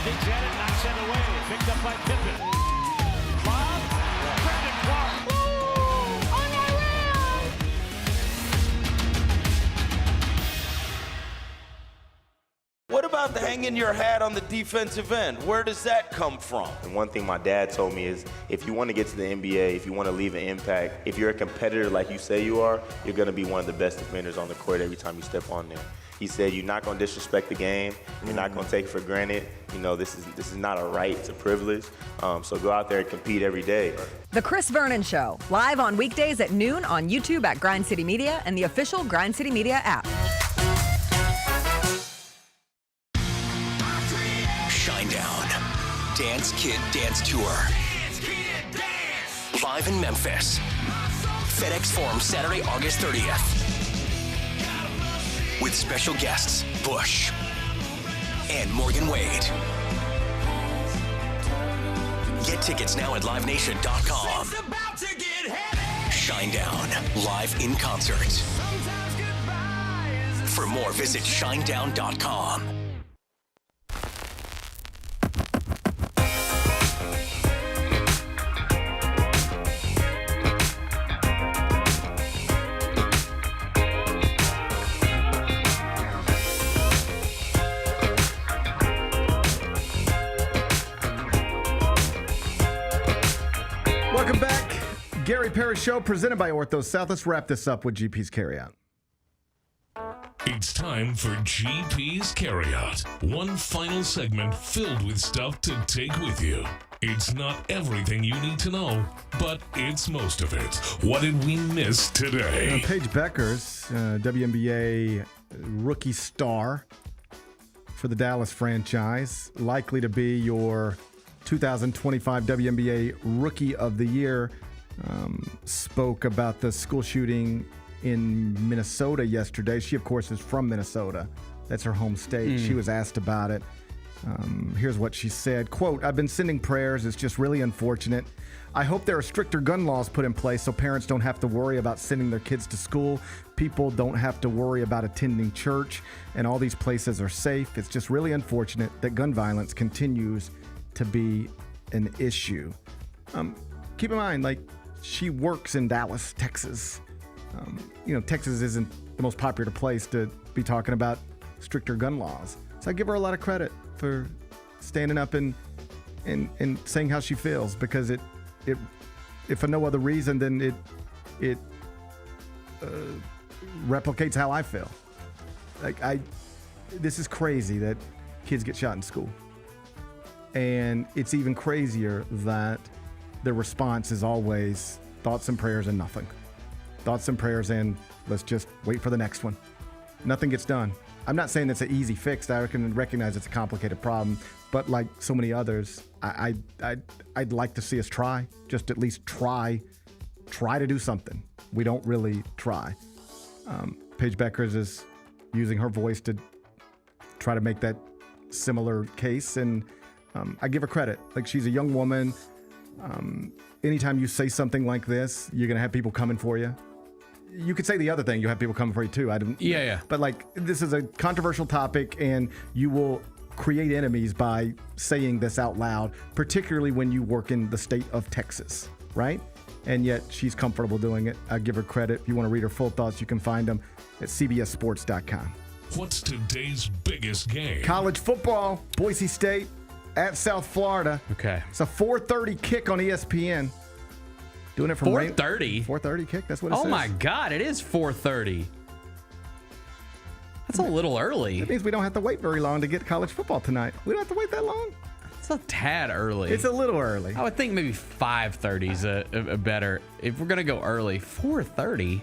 Takes that hanging your hat on the defensive end. Where does that come from? And one thing my dad told me is if you want to get to the NBA, if you want to leave an impact, if you're a competitor like you say you are, you're going to be one of the best defenders on the court every time you step on there. He said you're not going to disrespect the game. You're not going to take it for granted. You know, this is not a right, it's a privilege. So go out there and compete every day. The Chris Vernon Show, live on weekdays at noon on YouTube at Grind City Media and the official Grind City Media app. Shinedown. Dance Kid Dance Tour. Live in Memphis. FedEx Forum, Saturday, August 30th. With special guests, Bush and Morgan Wade. Get tickets now at livenation.com. Shinedown, live in concert. For more, visit shinedown.com. Welcome back. Gary Parrish Show presented by Ortho South. Let's wrap this up with GP's Carryout. It's time for GP's Carryout. One final segment filled with stuff to take with you. It's not everything you need to know, but it's most of it. What did we miss today? Paige Beckers, WNBA rookie star for the Dallas franchise, likely to be your 2025 WNBA Rookie of the Year, spoke about the school shooting in Minnesota yesterday. She, of course, is from Minnesota. That's her home state. She was asked about it. Here's what she said. Quote, "I've been sending prayers. It's just really unfortunate. I hope there are stricter gun laws put in place so parents don't have to worry about sending their kids to school. People don't have to worry about attending church, and all these places are safe. It's just really unfortunate that gun violence continues to be an issue." Keep in mind, like, she works in Dallas, Texas. Texas isn't the most popular place to be talking about stricter gun laws. So I give her a lot of credit for standing up and saying how she feels, because it if for no other reason than it replicates how I feel. This is crazy that kids get shot in school. And it's even crazier that the response is always thoughts and prayers and nothing. Thoughts and prayers and let's just wait for the next one. Nothing gets done. I'm not saying it's an easy fix. I can recognize it's a complicated problem, but like so many others, I'd like to see us try. Just at least try to do something. We don't really try. Paige Beckers is using her voice to try to make that similar case, and I give her credit. Like, she's a young woman. Anytime you say something like this, you're going to have people coming for you. You could say the other thing. You have people coming for you too. Yeah. But like, this is a controversial topic, and you will create enemies by saying this out loud, particularly when you work in the state of Texas, right? And yet she's comfortable doing it. I give her credit. If you want to read her full thoughts, you can find them at cbssports.com. What's today's biggest game? College football, Boise State at South Florida. Okay. It's a 4:30 kick on ESPN. Doing it from 4:30? 4:30 kick, that's what it says. Oh my God, it is 4:30. That's a little early. That means we don't have to wait very long to get college football tonight. We don't have to wait that long. It's a tad early. It's a little early. I would think maybe 5:30 is a better. If we're gonna go early, 4:30.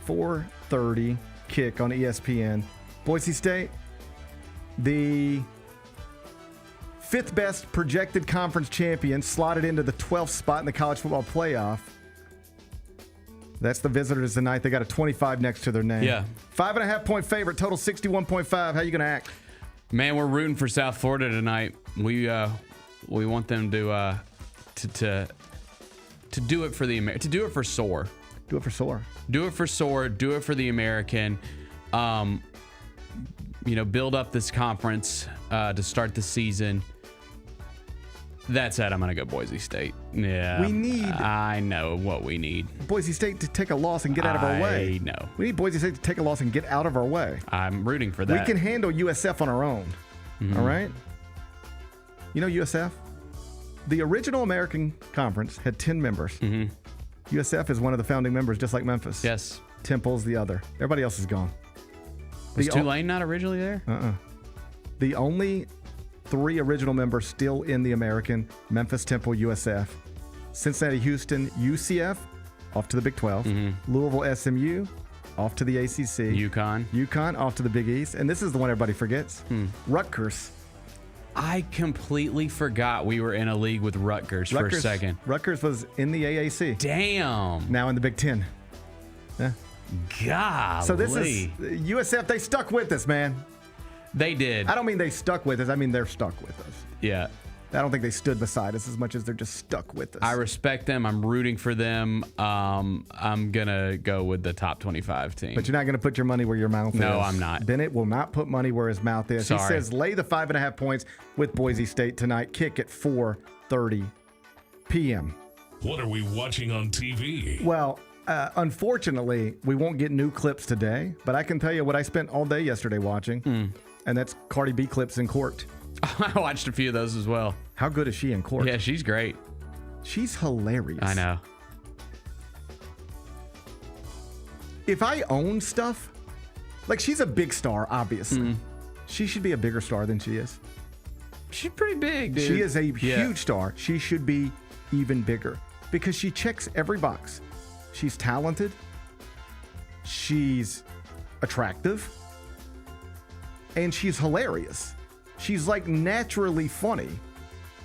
4:30 kick on ESPN. Boise State, the fifth best projected conference champion, slotted into the 12th spot in the college football playoff. That's the visitors tonight. They got a 25 next to their name. Yeah. 5.5-point favorite, total 61.5. How you going to act? Man, we're rooting for South Florida tonight. We want them to do it for the to do it for SOAR. Do it for SOAR. Do it for SOAR. Do it for the American. Build up this conference to start the season. That said, I'm going to go Boise State. Yeah. We need... I know what we need. Boise State to take a loss and get out of our way. I know. We need Boise State to take a loss and get out of our way. I'm rooting for that. We can handle USF on our own. All right? You know USF? The original American Conference had 10 members. USF is one of the founding members, just like Memphis. Yes. Temple's the other. Everybody else is gone. Was Tulane not originally there? The only 3 original members still in the American: Memphis, Temple, USF. Cincinnati, Houston, UCF, off to the Big 12. Louisville, SMU, off to the ACC. UConn, off to the Big East. And this is the one everybody forgets. Rutgers. I completely forgot we were in a league with Rutgers for a second. Rutgers was in the AAC. Damn. Now in the Big Ten. Yeah. Golly. So this is USF. They stuck with us, man. They did. I don't mean they stuck with us. I mean they're stuck with us. Yeah. I don't think they stood beside us as much as they're just stuck with us. I respect them. I'm rooting for them. I'm going to go with the top 25 team. But you're not going to put your money where your mouth is. No, I'm not. Bennett will not put money where his mouth is. Sorry. He says lay the 5.5 points with Boise State tonight. Kick at 4:30 p.m. What are we watching on TV? Well, unfortunately, we won't get new clips today, but I can tell you what I spent all day yesterday watching, and that's Cardi B clips in court. I watched a few of those as well. How good is she in court? Yeah, she's great. She's hilarious. I know. If I own stuff, like she's a big star, obviously. She should be a bigger star than she is. She's pretty big, dude. She is a huge star. She should be even bigger because she checks every box. She's talented. She's attractive. And she's hilarious. She's like naturally funny.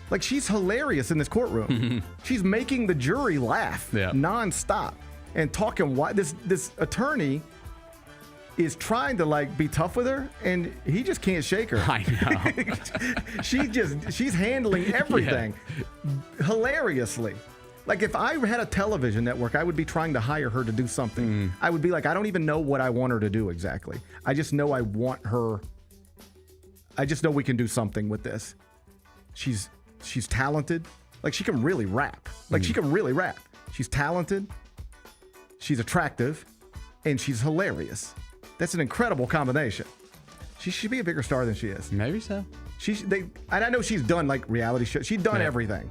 Like she's hilarious in this courtroom. She's making the jury laugh nonstop and talking. Why this attorney is trying to like be tough with her, and he just can't shake her. I know. She's handling everything hilariously. Like if I had a television network, I would be trying to hire her to do something. I would be like, I don't even know what I want her to do exactly. I just know I want her. I just know we can do something with this. She's talented. Like she can really rap. Like she can really rap. She's talented. She's attractive, and she's hilarious. That's an incredible combination. She should be a bigger star than she is. Maybe so. And I know she's done like reality shows. She's done everything.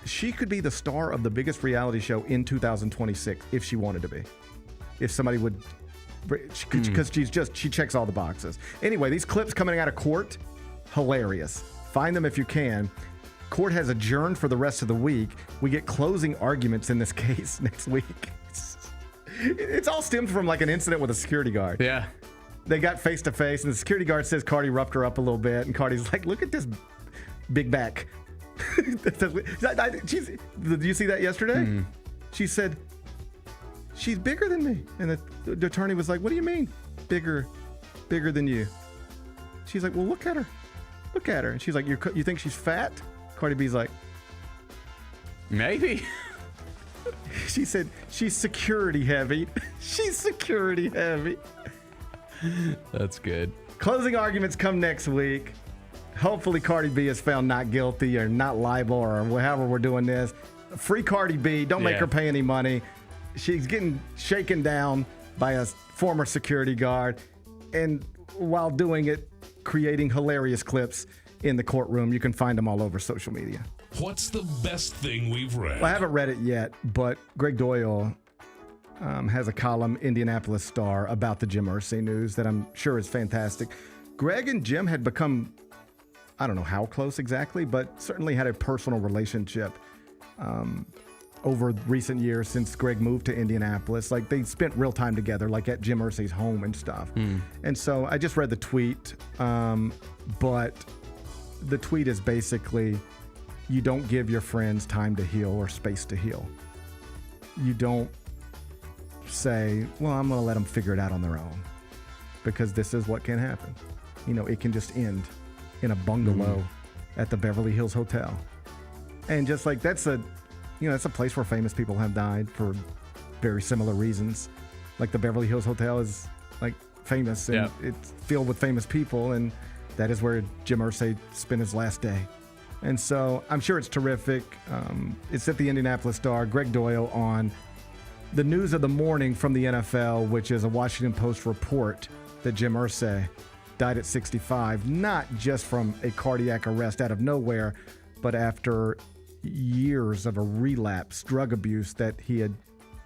She could be the star of the biggest reality show in 2026 if she wanted to be. If somebody would, because she checks all the boxes. Anyway, these clips coming out of court, hilarious. Find them if you can. Court has adjourned for the rest of the week. We get closing arguments in this case next week. It's all stemmed from like an incident with a security guard. Yeah. They got face to face, and the security guard says Cardi roughed her up a little bit, and Cardi's like, "Look at this big back." Did you see that yesterday? She said, "She's bigger than me," and the attorney was like, "What do you mean, bigger than you?" She's like, "Well, look at her, and she's like, "You think she's fat?" Cardi B's like, "Maybe." She said, "She's security heavy." She's security heavy. That's good. Closing arguments come next week. Hopefully Cardi B is found not guilty or not liable or however we're doing this. Free Cardi B. Don't make her pay any money. She's getting shaken down by a former security guard, and while doing it, creating hilarious clips in the courtroom. You can find them all over social media. What's the best thing we've read? Well, I haven't read it yet, but Greg Doyle has a column, Indianapolis Star, about the Jim Irsay news that I'm sure is fantastic. Greg and Jim had become, I don't know how close exactly, but certainly had a personal relationship over recent years since Greg moved to Indianapolis. Like they spent real time together, like at Jim Irsay's home and stuff. And so I just read the tweet, but the tweet is basically, you don't give your friends time to heal or space to heal. You don't say, well, I'm going to let them figure it out on their own, because this is what can happen. You know, it can just end in a bungalow at the Beverly Hills Hotel. And just like that's a place where famous people have died for very similar reasons. Like the Beverly Hills Hotel is like famous and it's filled with famous people, and that is where Jim Irsay spent his last day And so I'm sure it's terrific. It's at the Indianapolis Star. Greg Doyle on the news of the morning from the NFL, which is a Washington Post report that Jim Irsay died at 65, not just from a cardiac arrest out of nowhere, but after years of a relapse, drug abuse that he had,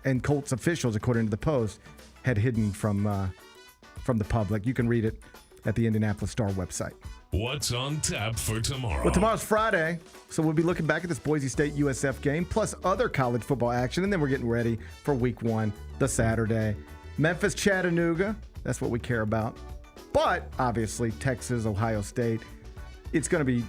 and Colts officials, according to the Post, had hidden from the public. You can read it at the Indianapolis Star website. What's on tap for tomorrow? Well, tomorrow's Friday, so we'll be looking back at this Boise State USF game, plus other college football action, and then we're getting ready for week 1, the Saturday. Memphis, Chattanooga, that's what we care about. But, obviously, Texas, Ohio State. It's going to be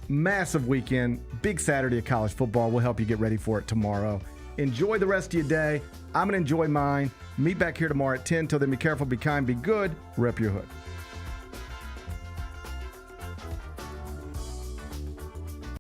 massive weekend, big Saturday of college football. We'll help you get ready for it tomorrow. Enjoy the rest of your day. I'm going to enjoy mine. Meet back here tomorrow at 10. Till then, be careful, be kind, be good. Rep your hood.